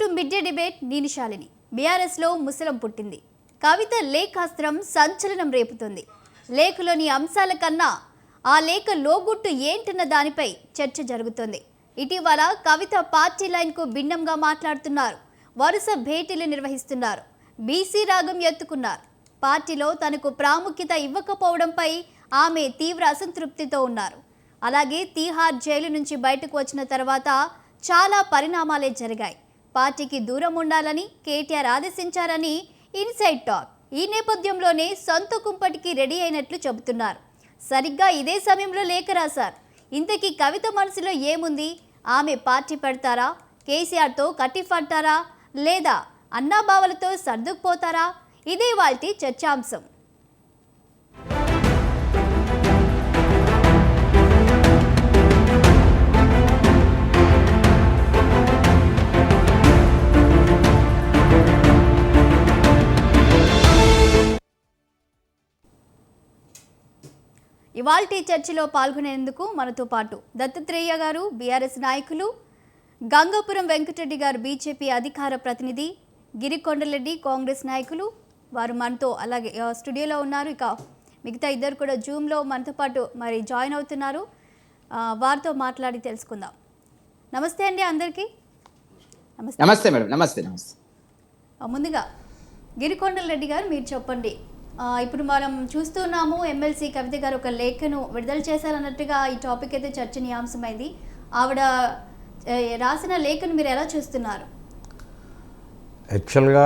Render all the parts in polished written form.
To mid day debate నీనిశాలిని బీఆర్ఎస్లో ముసలం పుట్టింది. కవిత లేఖాస్త్రం సంచలనం రేపుతుంది. లేఖలోని అంశాల కన్నా ఆ లేఖ లోగుట్టు ఏంటన్న దానిపై చర్చ జరుగుతుంది. ఇటీవల కవిత పార్టీ లైన్కు భిన్నంగా మాట్లాడుతున్నారు. వరుస భేటీలు నిర్వహిస్తున్నారు. బీసీ రాగం ఎత్తుకున్నారు. పార్టీలో తనకు ప్రాముఖ్యత ఇవ్వకపోవడంపై ఆమె తీవ్ర అసంతృప్తితో ఉన్నారు. అలాగే తీహార్ జైలు నుంచి బయటకు వచ్చిన తర్వాత చాలా పరిణామాలే జరిగాయి. పార్టీకి దూరం ఉండాలని కేటీఆర్ ఆదేశించారని ఇన్సైడ్ టాక్. ఈ నేపథ్యంలోనే సొంత కుంపటికి రెడీ అయినట్లు చెబుతున్నారు. సరిగ్గా ఇదే సమయంలో లేఖ రాశారు. ఇంతకీ కవిత మనసులో ఏముంది? ఆమె పార్టీ పెడతారా? కేసీఆర్తో కట్టిఫట్టారా? లేదా అన్నాబావలతో సర్దుకుపోతారా? ఇదే వాల్టి చర్చాంశం. ఇవాల్టి చర్చలో పాల్గొనేందుకు మనతో పాటు దత్తాత్రేయ గారు బీఆర్ఎస్ నాయకులు, గంగాపురం వెంకటరెడ్డి గారు బీజేపీ అధికార ప్రతినిధి, గిరికొండలరెడ్డి కాంగ్రెస్ నాయకులు వారు మనతో అలాగే స్టూడియోలో ఉన్నారు. ఇక మిగతా ఇద్దరు కూడా జూమ్లో మనతో పాటు మరి జాయిన్ అవుతున్నారు. వారితో మాట్లాడి తెలుసుకుందాం. నమస్తే అండి అందరికీ. నమస్తే మేడం. నమస్తే. ముందుగా గిరికొండలరెడ్డి గారు మీరు చెప్పండి. ఇప్పుడు మనం చూస్తున్నాము ఎమ్మెల్సీ కవిత గారు ఒక లేఖను విడుదల చేశారన్నట్టుగా ఈ టాపిక్ అయితే చర్చనీయాంశమైంది. ఆవిడ రాసిన లేఖను మీరు ఎలా చూస్తున్నారు? యాక్చువల్గా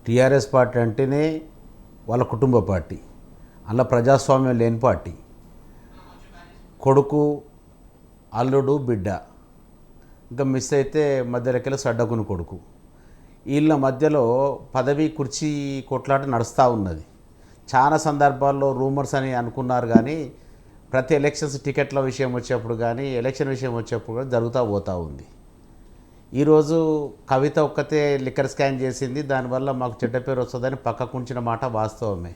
టీఆర్ఎస్ పార్టీ అంటేనే వాళ్ళ కుటుంబ పార్టీ, అలా ప్రజాస్వామ్యం లేని పార్టీ. కొడుకు, అల్లుడు, బిడ్డ, ఇంకా మిస్ అయితే మధ్యలోకెళ్ళి సడ్డకుని కొడుకు, వీళ్ళ మధ్యలో పదవి కుర్చీ కొట్లాట నడుస్తూ ఉన్నది. చాలా సందర్భాల్లో రూమర్స్ అని అనుకున్నారు, కానీ ప్రతి ఎలక్షన్స్ టికెట్ల విషయం వచ్చేప్పుడు కానీ ఎలక్షన్ విషయం వచ్చేప్పుడు కానీ జరుగుతూ పోతూ ఉంది. ఈరోజు కవిత ఒక్కతే లిక్కర్ స్కాన్ చేసింది, దానివల్ల మాకు చెడ్డ పేరు వస్తుందని పక్కకు ఉంచిన మాట వాస్తవమే.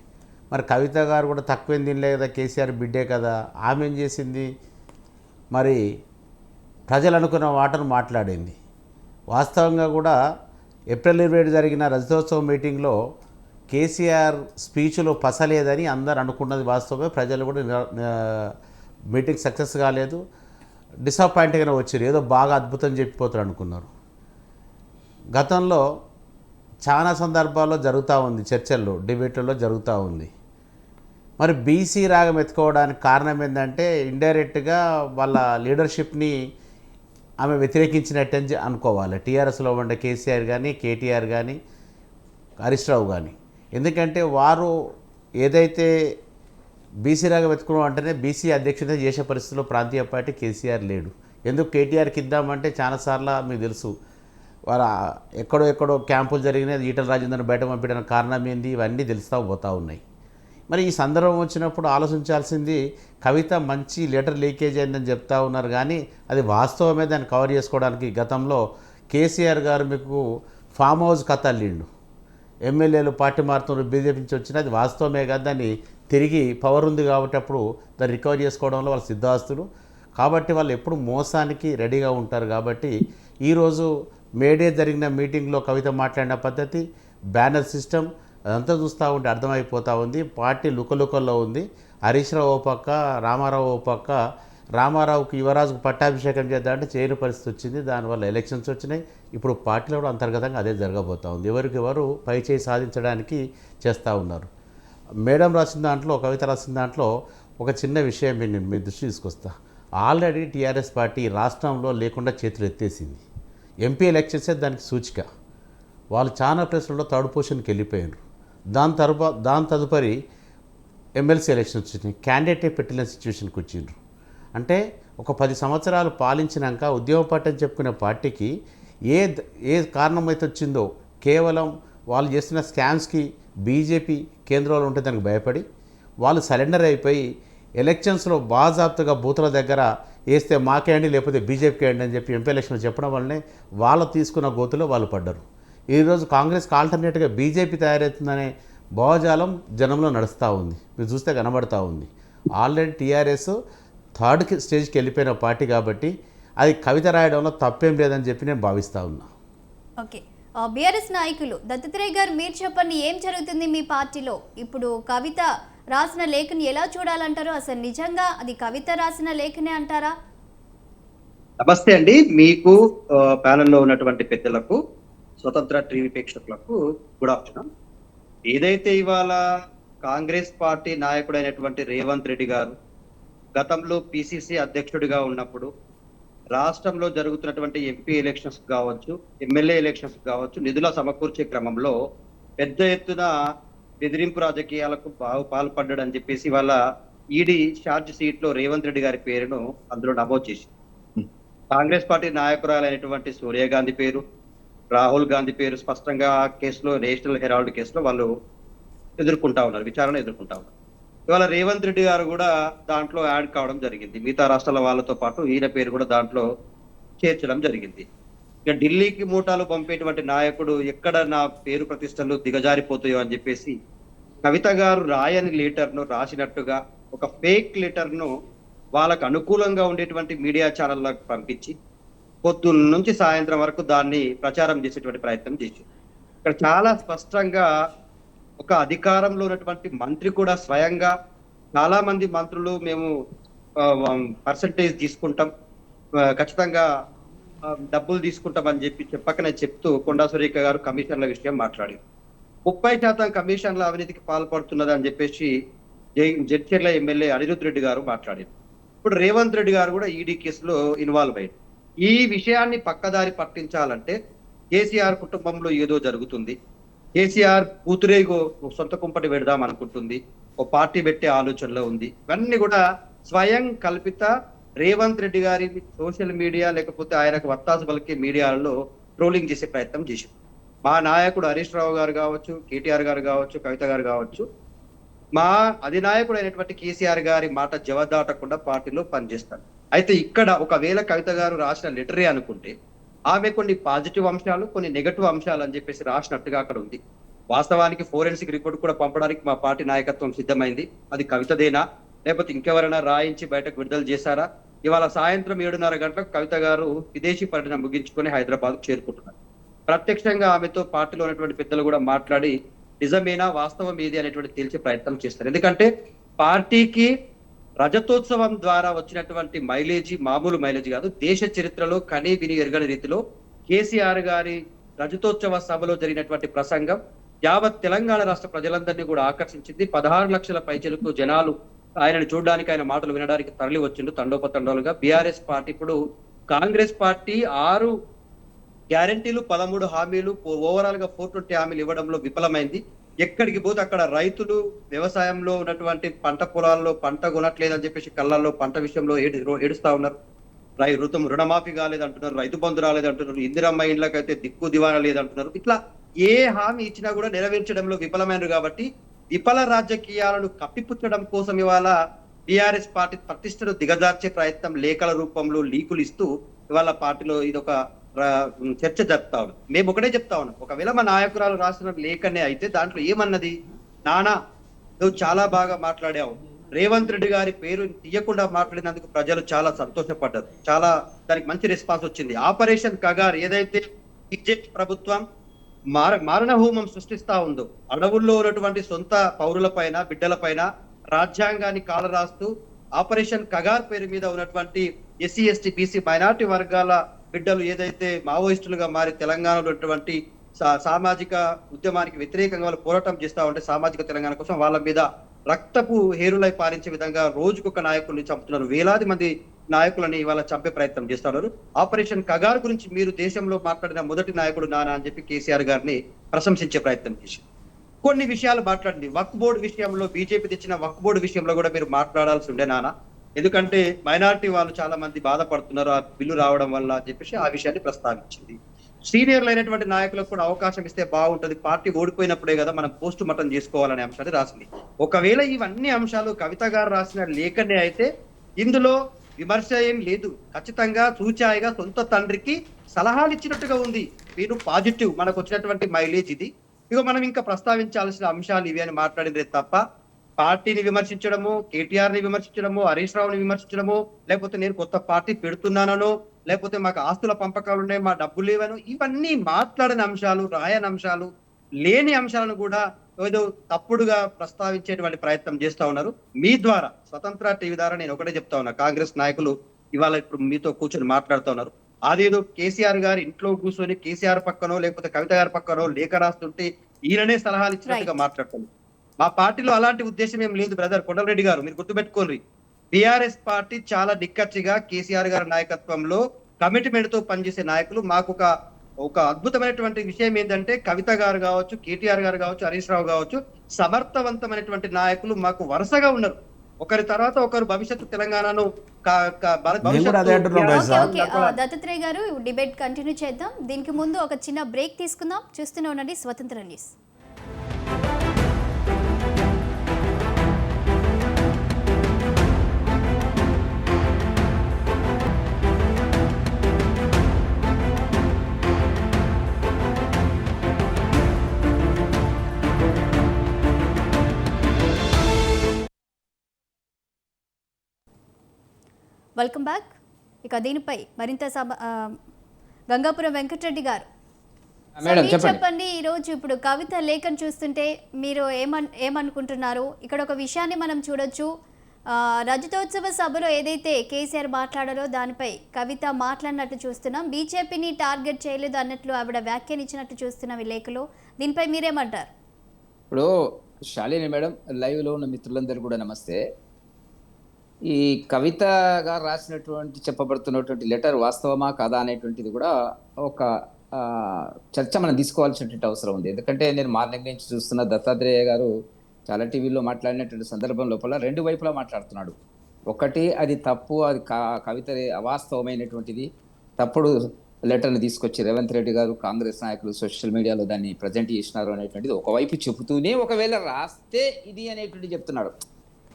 మరి కవిత గారు కూడా తక్కువేం తినలే కదా, కేసీఆర్ బిడ్డే కదా, ఆమె ఏం చేసింది? మరి ప్రజలు అనుకున్న మాటను మాట్లాడింది. వాస్తవంగా కూడా ఏప్రిల్ 27 జరిగిన రజతోత్సవం మీటింగ్లో కేసీఆర్ స్పీచ్లో పసలేదని అందరు అనుకున్నది వాస్తవమే. ప్రజలు కూడా మీటింగ్ సక్సెస్ కాలేదు, డిసప్పాయింట్గానే వచ్చారు. ఏదో బాగా అద్భుతం చెప్పిపోతారు అనుకున్నారు. గతంలో చాలా సందర్భాల్లో జరుగుతూ ఉంది, చర్చల్లో డిబేట్లలో జరుగుతూ ఉంది. మరి బీసీ రాగం ఎత్తుకోవడానికి కారణం ఏంటంటే ఇండైరెక్ట్గా వాళ్ళ లీడర్షిప్ని ఆమె వ్యతిరేకించినట్టు అనుకోవాలి. టీఆర్ఎస్లో ఉండే కేసీఆర్ కానీ, కేటీఆర్ కానీ, హరీష్ రావు కానీ. ఎందుకంటే వారు ఏదైతే బీసీ రాగం ఎత్తుకోవడం అంటేనే బీసీ అధ్యక్షత చేసే పరిస్థితిలో ప్రాంతీయ పార్టీ కేసీఆర్ లేడు. ఎందుకు కేటీఆర్కి ఇద్దామంటే చాలాసార్లు మీకు తెలుసు, వారు ఎక్కడో క్యాంపులు జరిగినాయి, ఈటల రాజేందర్ని బయట పంపించడానికి కారణం ఏంది, ఇవన్నీ తెలుస్తూ పోతూ ఉన్నాయి. మరి ఈ సందర్భం వచ్చినప్పుడు ఆలోచించాల్సింది, కవిత మంచి లెటర్ లీకేజ్ అయిందని చెప్తా ఉన్నారు, కానీ అది వాస్తవమే. దాన్ని కవర్ చేసుకోవడానికి గతంలో కేసీఆర్ గారు మీకు ఫామ్ హౌస్ కథ అల్లిండు. ఎమ్మెల్యేలు పార్టీ మారుతున్నారు, బీజేపీ నుంచి వచ్చినా అది వాస్తవమే కదా, దాన్ని తిరిగి పవర్ ఉంది కాబట్టి అప్పుడు దాన్ని రికవర్ చేసుకోవడంలో వాళ్ళు సిద్ధాస్తులు కాబట్టి వాళ్ళు ఎప్పుడు మోసానికి రెడీగా ఉంటారు. కాబట్టి ఈరోజు మేడే జరిగిన మీటింగ్లో కవిత మాట్లాడిన పద్ధతి, బ్యానర్ సిస్టమ్ అదంతా చూస్తూ ఉంటే అర్థమైపోతూ ఉంది. పార్టీ లుకలుకల్లో ఉంది. హరీష్ రావు ఓ పక్క, రామారావు ఓ పక్క. రామారావుకి యువరాజుకు పట్టాభిషేకం చేద్దామంటే చేయని పరిస్థితి వచ్చింది. దానివల్ల ఎలక్షన్స్ వచ్చినాయి. ఇప్పుడు పార్టీలో కూడా అంతర్గతంగా అదే జరగబోతూ ఉంది. ఎవరు పైచేయి సాధించడానికి చేస్తూ ఉన్నారు. మేడం రాసిన దాంట్లో, కవిత రాసిన దాంట్లో ఒక చిన్న విషయం నేను మీ దృష్టి తీసుకొస్తా. ఆల్రెడీ టీఆర్ఎస్ పార్టీ రాష్ట్రంలో లేకుండా చేతులు ఎత్తేసింది. ఎంపీ ఎలక్షన్సే దానికి సూచిక. వాళ్ళు చాలా ప్లేస్లలో థర్డ్ పొజిషన్కి వెళ్ళిపోయారు. దాని తదుపరి ఎమ్మెల్సీ ఎలక్షన్ వచ్చినాయి, క్యాండిడేటే పెట్టలేని సిచ్యువేషన్కి వచ్చిండ్రు. అంటే ఒక 10 సంవత్సరాలు పాలించినాక ఉద్యమ పార్టీ అని చెప్పుకునే పార్టీకి ఏ కారణమైతే వచ్చిందో కేవలం వాళ్ళు చేస్తున్న స్కామ్స్కి బీజేపీ కేంద్రంలో ఉంటే దానికి భయపడి వాళ్ళు సరెండర్ అయిపోయి ఎలక్షన్స్లో బాజాబ్తుగా బూతుల దగ్గర వేస్తే మాకేండి లేకపోతే బీజేపీకి ఏండి అని చెప్పి ఎంపీ ఎలక్షన్లు చెప్పడం వల్లనే వాళ్ళు తీసుకున్న గోతులో వాళ్ళు పడ్డారు. ఈరోజు కాంగ్రెస్కి ఆల్టర్నేట్గా బీజేపీ తయారవుతుందనే భావజాలం జనంలో నడుస్తూ ఉంది. మీరు చూస్తే కనబడుతూ ఉంది. ఆల్రెడీ టీఆర్ఎస్ థర్డ్ స్టేజ్కి వెళ్ళిపోయిన పార్టీ కాబట్టి అది కవిత రాయడంలో తప్పేం లేదని చెప్పి నేను భావిస్తూ ఉన్నా. ఓకే, బీఆర్ఎస్ నాయకులు దత్తాత్రేయ గారు, మీరు చెప్పండి, ఏం జరుగుతుంది మీ పార్టీలో? ఇప్పుడు కవిత రాసిన లేఖని ఎలా చూడాలంటారు? అసలు నిజంగా అది కవిత రాసిన లేఖనే అంటారా? నమస్తే అండి. మీకు ప్యానెల్లో ఉన్నటువంటి పెద్దలకు, స్వతంత్ర టీవీ ప్రేక్షకులకు గుడ్ ఆఫ్టర్నూన్. ఏదైతే ఇవాళ కాంగ్రెస్ పార్టీ నాయకుడైనటువంటి రేవంత్ రెడ్డి గారు గతంలో పిసిసి అధ్యక్షుడిగా ఉన్నప్పుడు రాష్ట్రంలో జరుగుతున్నటువంటి ఎంపీ ఎలక్షన్స్ కావచ్చు, ఎమ్మెల్యే ఎలక్షన్స్ కావచ్చు, నిధుల సమకూర్చే క్రమంలో పెద్ద ఎత్తున బెదిరింపు రాజకీయాలకు పాల్పడ్డాడని చెప్పేసి వాళ్ళ ఈడీ ఛార్జ్ షీట్ లో రేవంత్ రెడ్డి గారి పేరును అందులో నమోదు చేసి, కాంగ్రెస్ పార్టీ నాయకురాలైనటువంటి సోనియా గాంధీ పేరు, రాహుల్ గాంధీ పేరు స్పష్టంగా ఆ కేసులో, నేషనల్ హెరాల్డ్ కేసులో వాళ్ళు విచారణ ఎదుర్కొంటా ఉన్నారు. ఇవాళ రేవంత్ రెడ్డి గారు కూడా దాంట్లో యాడ్ కావడం జరిగింది. మిగతా రాష్ట్రాల వాళ్ళతో పాటు ఈయన పేరు కూడా దాంట్లో చేర్చడం జరిగింది. ఇక ఢిల్లీకి మూటాలు పంపేటువంటి నాయకుడు ఎక్కడ నా పేరు ప్రతిష్టలు దిగజారిపోతాయో అని చెప్పేసి కవిత గారు రాయని లెటర్ను రాసినట్టుగా ఒక ఫేక్ లెటర్ను వాళ్ళకు అనుకూలంగా ఉండేటువంటి మీడియా ఛానళ్ళకు పంపించి పొద్దున్న నుంచి సాయంత్రం వరకు దాన్ని ప్రచారం చేసేటువంటి ప్రయత్నం చేసింది. ఇక్కడ చాలా స్పష్టంగా ఒక అధికారంలో ఉన్నటువంటి మంత్రి కూడా స్వయంగా, చాలా మంది మంత్రులు మేము పర్సంటేజ్ తీసుకుంటాం, ఖచ్చితంగా డబ్బులు తీసుకుంటాం అని చెప్పకనే చెప్తూ కొండా సురేఖ గారు కమిషన్ల విషయం మాట్లాడారు. 30% కమిషన్ల అవినీతికి పాల్పడుతున్నది అని చెప్పేసి జడ్చర్ల ఎమ్మెల్యే అనిరుద్ రెడ్డి గారు మాట్లాడారు. ఇప్పుడు రేవంత్ రెడ్డి గారు కూడా ఈడీ కేసులో ఇన్వాల్వ్ అయ్యారు. ఈ విషయాన్ని పక్కదారి పట్టించాలంటే కేసీఆర్ కుటుంబంలో ఏదో జరుగుతుంది, కేసీఆర్ కూతురేగో సొంత కుంపటి పెడదాం అనుకుంటుంది, ఓ పార్టీ పెట్టే ఆలోచనలో ఉంది. ఇవన్నీ కూడా స్వయం కల్పిత రేవంత్ రెడ్డి గారి సోషల్ మీడియా లేకపోతే ఆయనకు వత్తాసు పలికే మీడియాలలో ట్రోలింగ్ చేసే ప్రయత్నం చేశారు. మా నాయకుడు హరీష్ రావు గారు కావచ్చు, కేటీఆర్ గారు కావచ్చు, కవిత గారు కావచ్చు, మా అధినాయకుడు అయినటువంటి కేసీఆర్ గారి మాట జవదాటకుండా పార్టీలో పనిచేస్తారు. అయితే ఇక్కడ ఒకవేళ కవిత గారు రాసిన లెటరే అనుకుంటే ఆమె కొన్ని పాజిటివ్ అంశాలు, కొన్ని నెగటివ్ అంశాలు అని చెప్పేసి రాసినట్టుగా అక్కడ ఉంది. వాస్తవానికి ఫోరెన్సిక్ రిపోర్ట్ కూడా పంపడానికి మా పార్టీ నాయకత్వం సిద్ధమైంది. అది కవితదేనా లేకపోతే ఇంకెవరైనా రాయించి బయటకు విడుదల చేశారా? ఇవాళ సాయంత్రం 7:30 గంటలకు కవిత గారు విదేశీ పర్యటన ముగించుకొని హైదరాబాద్ చేరుకుంటున్నారు. ప్రత్యక్షంగా ఆమెతో పార్టీలో ఉన్నటువంటి పెద్దలు కూడా మాట్లాడి నిజమేనా, వాస్తవం ఏది అనేటువంటి తేల్చే ప్రయత్నం చేస్తారు. ఎందుకంటే పార్టీకి రజతోత్సవం ద్వారా వచ్చినటువంటి మైలేజీ మామూలు మైలేజీ కాదు. దేశ చరిత్రలో కనీ విని ఎరగని రీతిలో కేసీఆర్ గారి రజతోత్సవ సభలో జరిగినటువంటి ప్రసంగం యావత్ తెలంగాణ రాష్ట్ర ప్రజలందరినీ కూడా ఆకర్షించింది. 16 లక్షల పైచలకు జనాలు ఆయనను చూడడానికి, ఆయన మాటలు వినడానికి తరలి వచ్చిండు తండోపతండాలుగా. బీఆర్ఎస్ పార్టీ ఇప్పుడు కాంగ్రెస్ పార్టీ 6 గ్యారంటీలు, 13 హామీలు, ఓవరాల్ గా 420 హామీలు ఇవ్వడంలో విఫలమైంది. ఎక్కడికి పోతే అక్కడ రైతులు వ్యవసాయంలో ఉన్నటువంటి పంట పొలాల్లో పంట కొనట్లేదని చెప్పేసి కళ్ళల్లో పంట విషయంలో ఏడుస్తా ఉన్నారు. రుణమాఫీ కాలేదంటున్నారు, రైతు బంధు రాలేదంటున్నారు, ఇందిరమ్మ ఇండ్లకైతే దిక్కు దివాణా లేదంటున్నారు. ఇట్లా ఏ హామీ ఇచ్చినా కూడా నెరవేర్చడంలో విఫలమైనరు. కాబట్టి విఫల రాజకీయాలను కప్పిపుచ్చడం కోసం ఇవాళ బీఆర్ఎస్ పార్టీ ప్రతిష్టను దిగజార్చే ప్రయత్నం లేఖల రూపంలో లీకులు ఇస్తూ ఇవాళ పార్టీలో ఇదొక చర్చ జరుపుతా ఉన్నాం. మేము ఒకటే చెప్తా ఉన్నాం, ఒకవేళ మా నాయకురాలు రాసిన లేఖనే అయితే దాంట్లో ఏమన్నది, నానా నువ్వు చాలా బాగా మాట్లాడావు, రేవంత్ రెడ్డి గారి పేరు తీయకుండా మాట్లాడినందుకు ప్రజలు చాలా సంతోషపడ్డారు, చాలా దానికి మంచి రెస్పాన్స్ వచ్చింది. ఆపరేషన్ కగార్ ఏదైతే బీజేపీ ప్రభుత్వం మారణ హోమం సృష్టిస్తా ఉందో, అడవుల్లో ఉన్నటువంటి సొంత పౌరుల పైన, బిడ్డల పైన రాజ్యాంగాన్ని కాలరాస్తూ ఆపరేషన్ కగార్ పేరు మీద ఉన్నటువంటి ఎస్సీ, ఎస్టీ, బీసీ, మైనార్టీ వర్గాల బిడ్డలు ఏదైతే మావోయిస్టులుగా మారి తెలంగాణలో ఉన్నటువంటి సామాజిక ఉద్యమానికి వ్యతిరేకంగా వాళ్ళు పోరాటం చేస్తా ఉంటే, సామాజిక తెలంగాణ కోసం వాళ్ళ మీద రక్తపు హేరులై పారించే విధంగా రోజుకొక నాయకుల్ని చంపుతున్నారు. వేలాది మంది నాయకులని ఇవాళ చంపే ప్రయత్నం చేస్తున్నారు. ఆపరేషన్ కగార్ గురించి మీరు దేశంలో మాట్లాడిన మొదటి నాయకుడు నానా అని చెప్పి కేసీఆర్ గారిని ప్రశంసించే ప్రయత్నం చేశారు. కొన్ని విషయాలు మాట్లాడింది. వక్ఫ్ బోర్డు విషయంలో, బీజేపీ తెచ్చిన వక్ఫ్ బోర్డు విషయంలో కూడా మీరు మాట్లాడాల్సి ఉండే నానా, ఎందుకంటే మైనారిటీ వాళ్ళు చాలా మంది బాధపడుతున్నారు ఆ బిల్లు రావడం వల్ల అని చెప్పేసి ఆ విషయాన్ని ప్రస్తావించింది. సీనియర్లు అయినటువంటి నాయకులకు కూడా అవకాశం ఇస్తే బాగుంటది, పార్టీ ఓడిపోయినప్పుడే కదా మనం పోస్ట్ మార్టం చేసుకోవాలనే అంశాన్ని రాసింది. ఒకవేళ ఇవన్నీ అంశాలు కవిత గారు రాసిన లేఖనే అయితే ఇందులో విమర్శ ఏం లేదు. ఖచ్చితంగా చూచాయిగా సొంత తండ్రికి సలహాలు ఇచ్చినట్టుగా ఉంది. మీరు పాజిటివ్, మనకు వచ్చినటువంటి మైలేజ్ ఇది, ఇక మనం ఇంకా ప్రస్తావించాల్సిన అంశాలు ఇవి అని మాట్లాడినదే తప్ప పార్టీని విమర్శించడము, కేటీఆర్ ని విమర్శించడము, హరీష్ రావుని విమర్శించడము, లేకపోతే నేను కొత్త పార్టీ పెడుతున్నానో లేకపోతే మాకు ఆస్తుల పంపకాలు ఉన్నాయి, మా డబ్బులు లేవను, ఇవన్నీ మాట్లాడని అంశాలు, రాయని అంశాలు, లేని అంశాలను కూడా ఏదో తప్పుడుగా ప్రస్తావించేటువంటి ప్రయత్నం చేస్తా ఉన్నారు. మీ ద్వారా స్వతంత్ర టీవీ ద్వారా నేను ఒకటే చెప్తా ఉన్నా, కాంగ్రెస్ నాయకులు ఇవాళ ఇప్పుడు మీతో కూర్చొని మాట్లాడుతూ ఉన్నారు. అదేదో కేసీఆర్ గారి ఇంట్లో కూర్చొని కేసీఆర్ పక్కనో లేకపోతే కవిత గారి పక్కనో లేఖ రాస్తుంటే ఈయననే సలహాలు ఇచ్చినట్టుగా మాట్లాడుతుంది. మా పార్టీలో అలాంటి ఉద్దేశం ఏం లేదు బ్రదర్ కొండలరెడ్డి గారు, మీరు గుర్తుపెట్టుకోండి. బీఆర్ఎస్ పార్టీ చాలా నిక్కచ్చిగా కేసీఆర్ గారి నాయకత్వంలో కమిట్మెంట్ తో పనిచేసే నాయకులు. మాకు ఒక అద్భుతమైనటువంటి విషయం ఏంటంటే కవిత గారు కావచ్చు, కేటీఆర్ గారు కావచ్చు, హరీష్ రావు కావచ్చు, సమర్థవంతమైనటువంటి నాయకులు మాకు వరుసగా ఉన్నారు. ఒకరి తర్వాత ఒకరు భవిష్యత్తు తెలంగాణను దత్తాత్రేయ గారు డిబేట్ కంటిన్యూ చేద్దాం. దీనికి ముందు ఒక చిన్న బ్రేక్ తీసుకుందాం. చూస్తూనే ఉండండి స్వతంత్ర న్యూస్. Welcome back. ఇక దీనిపై మరింత గంగాపురం వెంకటరెడ్డి గారు చెప్పండి. ఈరోజు ఇప్పుడు కవిత లేఖను చూస్తుంటే మీరు ఏమనుకుంటున్నారు? ఇక్కడ ఒక విషయాన్ని మనం చూడొచ్చు. రజతోత్సవ సభలో ఏదైతే కేసీఆర్ మాట్లాడారో దానిపై కవిత మాట్లాడినట్టు చూస్తున్నాం. బీజేపీని టార్గెట్ చేయలేదు అన్నట్లు ఆవిడ వ్యాఖ్యానించినట్టు చూస్తున్నాం ఈ లేఖలో. దీనిపై మీరేమంటారు? ఇప్పుడు శాలిని మేడం, లైవ్లో ఉన్న మిత్రులందరూ కూడా నమస్తే. ఈ కవిత గారు రాసినటువంటి చెప్పబడుతున్నటువంటి లెటర్ వాస్తవమా కాదా అనేటువంటిది కూడా ఒక చర్చ మనం తీసుకోవాల్సినటువంటి అవసరం ఉంది. ఎందుకంటే నేను మార్నింగ్ నుంచి చూస్తున్న దత్తాత్రేయ గారు చాలా టీవీలో మాట్లాడినటువంటి సందర్భం లోపల రెండు వైపులా మాట్లాడుతున్నాడు. ఒకటి అది తప్పు, అది కవిత అవాస్తవమైనటువంటిది, తప్పుడు లెటర్ని తీసుకొచ్చి రేవంత్ రెడ్డి గారు కాంగ్రెస్ నాయకులు సోషల్ మీడియాలో దాన్ని ప్రజెంట్ చేసినారు అనేటువంటిది ఒకవైపు చెబుతూనే ఒకవేళ రాస్తే ఇది అనేటువంటి చెప్తున్నాడు.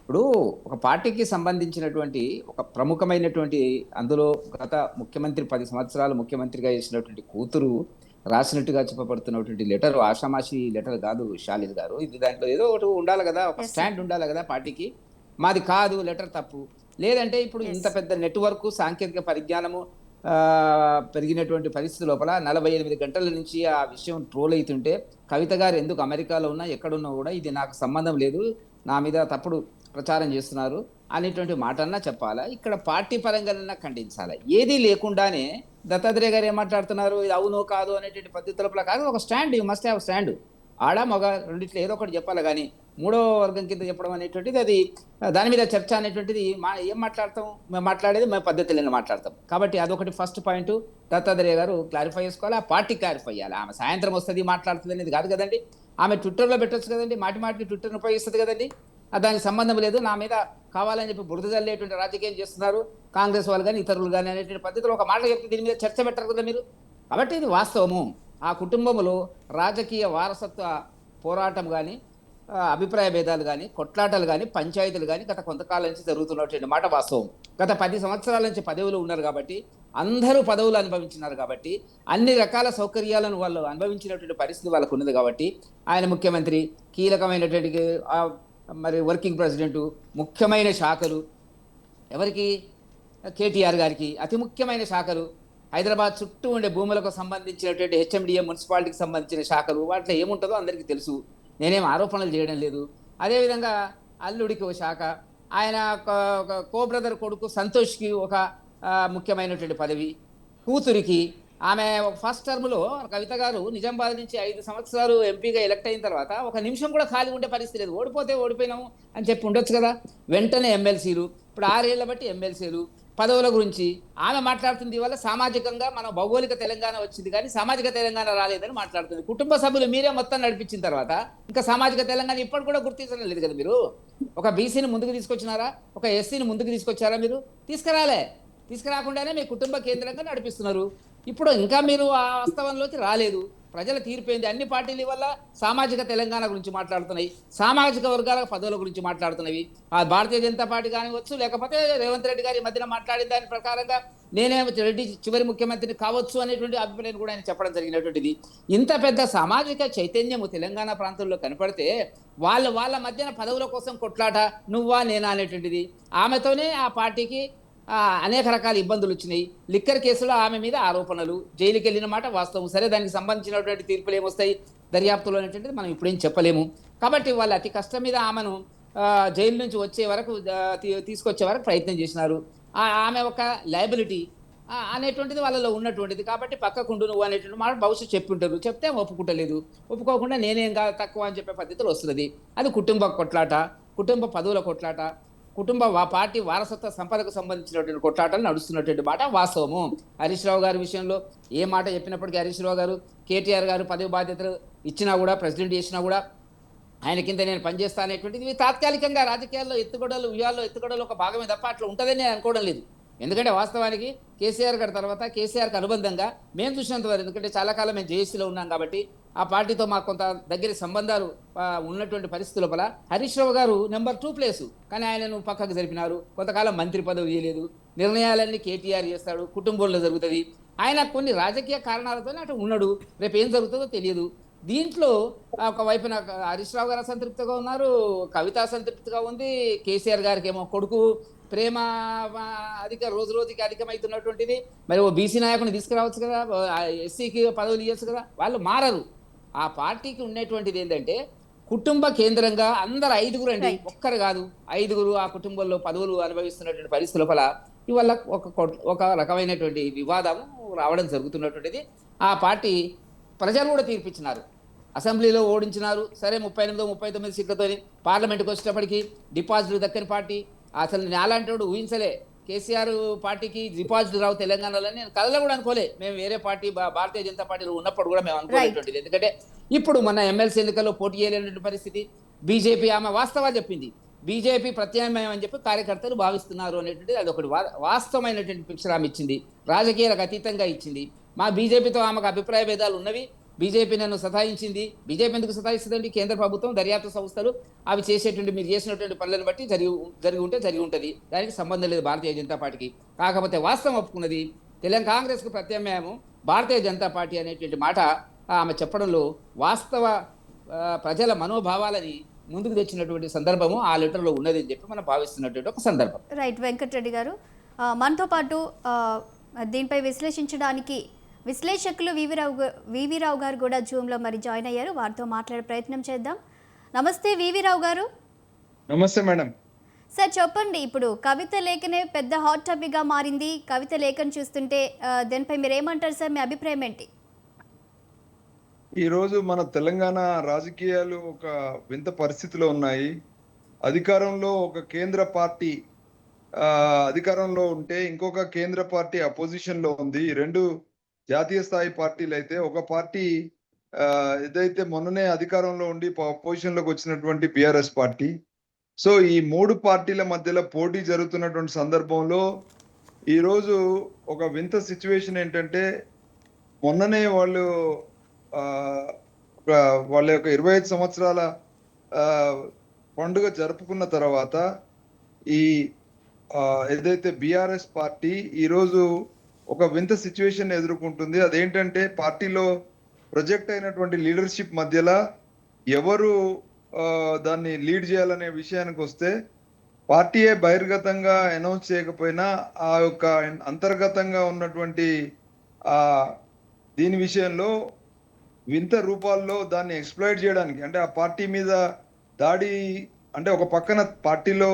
ఇప్పుడు ఒక పార్టీకి సంబంధించినటువంటి ఒక ప్రముఖమైనటువంటి అందులో గత ముఖ్యమంత్రి 10 సంవత్సరాలు ముఖ్యమంత్రిగా చేసినటువంటి కూతురు రాసినట్టుగా చెప్పబడుతున్నటువంటి లెటర్ ఆషామాషి లెటర్ కాదు శాలిని గారు. ఇది దాంట్లో ఏదో ఒకటి ఉండాలి కదా, ఒక స్టాండ్ ఉండాలి కదా పార్టీకి. మాది కాదు లెటర్ తప్పు, లేదంటే ఇప్పుడు ఇంత పెద్ద నెట్వర్క్ సాంకేతిక పరిజ్ఞానము పెరిగినటువంటి పరిస్థితి లోపల 48 గంటల నుంచి ఆ విషయం ట్రోల్ అవుతుంటే కవిత గారు ఎందుకు అమెరికాలో ఉన్నా ఎక్కడున్నా కూడా ఇది నాకు సంబంధం లేదు, నా మీద తప్పుడు ప్రచారం చేస్తున్నారు అనేటువంటి మాటన్నా చెప్పాలా, ఇక్కడ పార్టీ పరంగా ఖండించాలా. ఏది లేకుండానే దత్తాత్రేయ గారు ఏం మాట్లాడుతున్నారు, ఇది అవునో కాదు అనేటువంటి పద్ధతుల కాదు, ఒక stand, you must have stand. ఆడ మగ రెండిట్లో ఏదో ఒకటి చెప్పాలి. కానీ మూడో వర్గం కింద చెప్పడం అనేటువంటిది అది దాని మీద చర్చ అనేటువంటిది ఏం మాట్లాడతాం, మేము మాట్లాడేది మేము పద్ధతిలో మాట్లాడతాం. కాబట్టి అదొకటి ఫస్ట్ పాయింట్ దత్తాత్రేయ గారు క్లారిఫై చేసుకోవాలి, ఆ పార్టీ క్లారిఫై చేయాలి. ఆమె సాయంత్రం వస్తుంది మాట్లాడుతుంది అనేది కాదు కదండి. ఆమె ట్విట్టర్లో పెట్టచ్చు కదండి, మాటిని ట్విట్టర్ని ఉపయోగిస్తుంది కదండి. దానికి సంబంధం లేదు, నా మీద కావాలని చెప్పి బురద జల్లేటువంటి రాజకీయం చేస్తున్నారు కాంగ్రెస్ వాళ్ళు కానీ ఇతరులు కానీ అనేటువంటి పద్ధతిలో ఒక మాట చెప్తే దీని మీద చర్చ పెట్టరు కదా మీరు. కాబట్టి ఇది వాస్తవము. ఆ కుటుంబంలో రాజకీయ వారసత్వ పోరాటం కానీ అభిప్రాయ భేదాలు కానీ కొట్లాటలు కానీ పంచాయతీలు కానీ గత కొంతకాలం నుంచి జరుగుతున్నటువంటి మాట వాస్తవం. గత 10 సంవత్సరాల నుంచి పదవులు ఉన్నారు కాబట్టి, అందరూ పదవులు అనుభవించినారు కాబట్టి, అన్ని రకాల సౌకర్యాలను వాళ్ళు అనుభవించినటువంటి పరిస్థితి వాళ్ళకు ఉన్నది కాబట్టి, ఆయన ముఖ్యమంత్రి, కీలకమైనటువంటి మరి వర్కింగ్ ప్రెసిడెంటు, ముఖ్యమైన శాఖలు ఎవరికి, కేటీఆర్ గారికి అతి ముఖ్యమైన శాఖలు, హైదరాబాద్ చుట్టూ ఉండే భూములకు సంబంధించినటువంటి హెచ్ఎండిఏ మున్సిపాలిటీకి సంబంధించిన శాఖలు, వాటిలో ఏముంటుందో అందరికీ తెలుసు, నేనేం ఆరోపణలు చేయడం లేదు. అదేవిధంగా అల్లుడికి ఒక శాఖ, ఆయన కో బ్రదర్ కొడుకు సంతోష్కి ఒక ముఖ్యమైనటువంటి పదవి, కూతురికి ఆమె ఫస్ట్ టర్మ్లో కవిత గారు నిజామాబాద్ నుంచి 5 సంవత్సరాలు ఎంపీగా ఎలక్ట్ అయిన తర్వాత ఒక నిమిషం కూడా ఖాళీ ఉండే పరిస్థితి లేదు. ఓడిపోతే ఓడిపోయినాము అని చెప్పి ఉండొచ్చు కదా. వెంటనే ఎమ్మెల్సీలు, ఇప్పుడు 6 ఏళ్ల బట్టి ఎమ్మెల్సీలు, పదవుల గురించి ఆమె మాట్లాడుతుంది. వల్ల సామాజికంగా మన భౌగోళిక తెలంగాణ వచ్చింది కానీ సామాజిక తెలంగాణ రాలేదని మాట్లాడుతుంది. కుటుంబ సభ్యులు మీరే మొత్తం నడిపించిన తర్వాత ఇంకా సామాజిక తెలంగాణ ఇప్పటి కూడా గుర్తించడం లేదు కదా. మీరు ఒక బీసీని ముందుకు తీసుకొచ్చినారా, ఒక ఎస్సీని ముందుకు తీసుకొచ్చారా? మీరు తీసుకురాకుండానే మీ కుటుంబ కేంద్రంగా నడిపిస్తున్నారు. ఇప్పుడు ఇంకా మీరు ఆ వాస్తవంలోకి రాలేదు. ప్రజల తీర్పేంది, అన్ని పార్టీల వల్ల సామాజిక తెలంగాణ గురించి మాట్లాడుతున్నాయి, సామాజిక వర్గాల పదవుల గురించి మాట్లాడుతున్నవి. ఆ భారతీయ జనతా పార్టీ కానివచ్చు, లేకపోతే రేవంత్ రెడ్డి గారి మధ్యన మాట్లాడిన దాని ప్రకారంగా నేనే రెడ్డి చివరి ముఖ్యమంత్రిని కావచ్చు అనేటువంటి అభిప్రాయం కూడా ఆయన చెప్పడం జరిగినటువంటిది. ఇంత పెద్ద సామాజిక చైతన్యము తెలంగాణ ప్రాంతంలో కనపడితే వాళ్ళ మధ్యన పదవుల కోసం కొట్లాట నువ్వా నేనా అనేటువంటిది. ఆమెతోనే ఆ పార్టీకి అనేక రకాల ఇబ్బందులు వచ్చినాయి. లిక్కర్ కేసులో ఆమె మీద ఆరోపణలు, జైలుకి వెళ్ళిన మాట వాస్తవం. సరే, దానికి సంబంధించినటువంటి తీర్పులు ఏమొస్తాయి దర్యాప్తులో అనేటువంటిది మనం ఇప్పుడేం చెప్పలేము. కాబట్టి వాళ్ళు అతి కష్టం మీద ఆమెను జైలు నుంచి వచ్చే వరకు తీసుకొచ్చే వరకు ప్రయత్నం చేసినారు. ఆమె ఒక లయబిలిటీ అనేటువంటిది వాళ్ళలో ఉన్నటువంటిది. కాబట్టి పక్కకుండు నువ్వు అనేటువంటి మాట బహుశా చెప్పుంటారు. చెప్తే ఒప్పుకుంటలేదు. ఒప్పుకోకుండా నేనేం తక్కువ అని చెప్పే పద్ధతిలో వస్తున్నది. అది కుటుంబ కొట్లాట, కుటుంబ పదవుల కొట్లాట, కుటుంబ పార్టీ వారసత్వ సంపదకు సంబంధించినటువంటి కొట్లాటలు నడుస్తున్నటువంటి మాట వాస్తవము. హరీష్ రావు గారి విషయంలో ఏ మాట చెప్పినప్పటికీ హరీష్ రావు గారు, కేటీఆర్ గారు పదవి బాధ్యతలు ఇచ్చినా కూడా, ప్రెసిడెంట్ చేసినా కూడా ఆయన కింద నేను పనిచేస్తా అనేటువంటిది ఇవి తాత్కాలికంగా రాజకీయాల్లో ఎత్తుగడలు, వ్యూహాల్లో ఎత్తుగడలు ఒక భాగమే తప్ప అట్లా ఉంటుందని నేను అనుకోవడం లేదు. ఎందుకంటే వాస్తవానికి కేసీఆర్ గారి తర్వాత కేసీఆర్కి అనుబంధంగా మేము చూసినంత వరకు, ఎందుకంటే చాలా కాలం మేము జేఏసీలో ఉన్నాం కాబట్టి ఆ పార్టీతో మాకు కొంత దగ్గర సంబంధాలు ఉన్నటువంటి పరిస్థితుల లోపల హరీష్ రావు గారు నెంబర్ 2 ప్లేసు. కానీ ఆయనను పక్కకు జరిపినారు. కొంతకాలం మంత్రి పదవి ఇవ్వలేదు. నిర్ణయాలన్నీ కేటీఆర్ చేస్తాడు, కుటుంబంలో జరుగుతుంది. ఆయన కొన్ని రాజకీయ కారణాలతోనే అటు ఉన్నాడు. రేపు ఏం జరుగుతుందో తెలియదు. దీంట్లో ఒకవైపున హరీష్ రావు గారు అసంతృప్తిగా ఉన్నారు, కవిత అసంతృప్తిగా ఉంది. కేసీఆర్ గారికి ఏమో కొడుకు ప్రేమ రోజు రోజుకి అధికమవుతున్నటువంటిది. మరి ఓ బీసీ నాయకుని తీసుకురావచ్చు కదా, ఎస్సీకి పదవులు ఇవ్వచ్చు కదా. వాళ్ళు మారరు. ఆ పార్టీకి ఉండేటువంటిది ఏంటంటే కుటుంబ కేంద్రంగా అందరు 5గురు అండి, ఒక్కరు కాదు 5గురు ఆ కుటుంబంలో పదవులు అనుభవిస్తున్నటువంటి పరిస్థితుల వల్ల ఇవాళ ఒక రకమైనటువంటి వివాదం రావడం జరుగుతున్నటువంటిది. ఆ పార్టీ ప్రజలు కూడా తీర్పిచ్చినారు, అసెంబ్లీలో ఓడించినారు. సరే 38-39 సీట్లతో పార్లమెంట్కి వచ్చేటప్పటికి డిపాజిట్లు దక్కని పార్టీ. అసలు నేలాంటి ఊహించలే కేసీఆర్ పార్టీకి డిపాజిట్ రావు తెలంగాణలో. నేను కథలో కూడా అనుకోలే. మేము వేరే పార్టీ భారతీయ జనతా పార్టీలో ఉన్నప్పుడు కూడా మేము అనుకోలేటువంటిది. ఎందుకంటే ఇప్పుడు మన ఎమ్మెల్సీ ఎన్నికల్లో పోటీ చేయలేనటువంటి పరిస్థితి. బీజేపీ ఆమె వాస్తవాలు చెప్పింది. బీజేపీ ప్రత్యామ్నాయం అని చెప్పి కార్యకర్తలు భావిస్తున్నారు అనేటువంటిది అదొకటి వాస్తవమైనటువంటి పిక్చర్ ఆమె ఇచ్చింది. రాజకీయాలకు అతీతంగా ఇచ్చింది. మా బీజేపీతో ఆమెకు అభిప్రాయ భేదాలు ఉన్నవి. బీజేపీ నన్ను సతాయించింది. బీజేపీ ఎందుకు సతాయిస్తుందండి? కేంద్ర ప్రభుత్వం, దర్యాప్తు సంస్థలు అవి చేసేటువంటి మీరు చేసినటువంటి పనులను బట్టి జరిగి ఉంటుంది. దానికి సంబంధం లేదు భారతీయ జనతా పార్టీకి. కాకపోతే వాస్తవం ఒప్పుకున్నది తెలంగాణ కాంగ్రెస్కు ప్రత్యామ్నాయము భారతీయ జనతా పార్టీ అనేటువంటి మాట ఆమె చెప్పడంలో వాస్తవ ప్రజల మనోభావాలని ముందుకు తెచ్చినటువంటి సందర్భము ఆ లెటర్లో ఉన్నది అని చెప్పి మనం భావిస్తున్నటువంటి ఒక సందర్భం. రైట్. వెంకటరెడ్డి గారు, మనతో పాటు దీనిపై విశ్లేషించడానికి విశ్లేషకులు వివి రావు గారు కూడా జూమ్లో మరి జాయిన్ అయ్యారు. వారితో మాట్లాడే ప్రయత్నం చేద్దాం. నమస్తే వివి రావు గారు. నమస్తే మేడం. సార్ చెప్పండి, ఇప్పుడు కవిత లేఖనే పెద్ద హాట్ టాపిక్గా మారింది. కవిత లేఖను చూస్తుంటే దీనిపై మీరు ఏమంటారు సార్? మీ అభిప్రాయం ఏంటి? ఈరోజు మన తెలంగాణ రాజకీయాలు ఒక వింత పరిస్థితిలో ఉన్నాయి. అధికారంలో ఒక కేంద్ర పార్టీ అధికారంలో ఉంటే ఇంకొక కేంద్ర పార్టీ అపోజిషన్ లో ఉంది. రెండు జాతీయ స్థాయి పార్టీలు అయితే, ఒక పార్టీ ఏదైతే మొన్ననే అధికారంలో ఉండి అపోజిషన్ లోకి వచ్చినటువంటి బిఆర్ఎస్ పార్టీ. సో ఈ 3 పార్టీల మధ్యలో పోటీ జరుగుతున్నటువంటి సందర్భంలో ఈరోజు ఒక వింత సిచ్యువేషన్ ఏంటంటే, మొన్ననే వాళ్ళు వాళ్ళ యొక్క 25 సంవత్సరాల పండుగ జరుపుకున్న తర్వాత ఈ ఏదైతే బిఆర్ఎస్ పార్టీ ఈరోజు ఒక వింత సిచ్యువేషన్ ఎదుర్కొంటుంది. అదేంటంటే, పార్టీలో ప్రొజెక్ట్ అయినటువంటి లీడర్షిప్ మధ్యలో ఎవరు దాన్ని లీడ్ చేయాలనే విషయానికి వస్తే, పార్టీయే బహిర్గతంగా అనౌన్స్ చేయకపోయినా ఆ యొక్క అంతర్గతంగా ఉన్నటువంటి దీని విషయంలో వింత రూపాల్లో దాన్ని ఎక్స్ప్లాయిట్ చేయడానికి, అంటే ఆ పార్టీ మీద దాడి, అంటే ఒక పక్కన పార్టీలో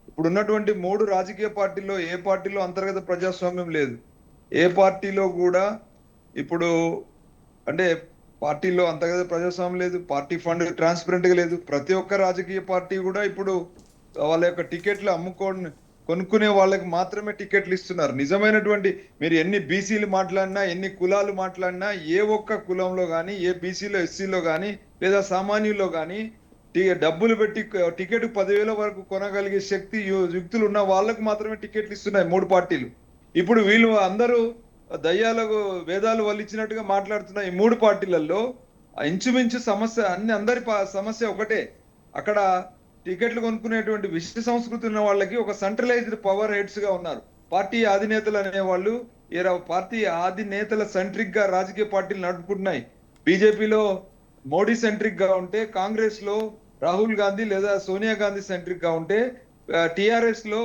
ఇప్పుడు ఉన్నటువంటి 3 రాజకీయ పార్టీల్లో ఏ పార్టీలో అంతర్గత ప్రజాస్వామ్యం లేదు. ఏ పార్టీలో కూడా ఇప్పుడు అంటే పార్టీలో అంతర్గత ప్రజాస్వామ్యం లేదు. పార్టీ ఫండ్ ట్రాన్స్పరెంట్ గా లేదు. ప్రతి ఒక్క రాజకీయ పార్టీ కూడా ఇప్పుడు వాళ్ళ యొక్క టికెట్లు కొనుక్కునే వాళ్ళకి మాత్రమే టికెట్లు ఇస్తున్నారు. నిజమైనటువంటి మీరు ఎన్ని బీసీలు మాట్లాడినా, ఎన్ని కులాలు మాట్లాడినా, ఏ ఒక్క కులంలో కానీ, ఏ బీసీలో ఎస్సీలో కానీ లేదా సామాన్యుల్లో కానీ డబ్బులు పెట్టి టికెట్ 10,000 వరకు కొనగలిగే శక్తి యుక్తులు ఉన్న వాళ్ళకు మాత్రమే టికెట్లు ఇస్తున్నాయి 3 పార్టీలు. ఇప్పుడు వీళ్ళు అందరూ దయ్యాలకు వేదాలు వల్లించినట్టుగా మాట్లాడుతున్న ఈ 3 పార్టీలలో ఇంచుమించు సమస్య అందరి సమస్య ఒకటే. అక్కడ టికెట్లు కొనుక్కునేటువంటి విశ్వ సంస్కృతి ఉన్న వాళ్ళకి ఒక సెంట్రలైజ్డ్ పవర్ హెడ్స్ గా ఉన్నారు. పార్టీ అధినేతలు అనేవాళ్ళు పార్టీ అధినేతల సెంట్రిక్ గా రాజకీయ పార్టీలు నడుపుకుంటున్నాయి. బీజేపీలో మోడీ సెంట్రిక్ గా ఉంటే, కాంగ్రెస్ లో రాహుల్ గాంధీ లేదా సోనియా గాంధీ సెంట్రిక్ గా ఉంటే, టిఆర్ఎస్ లో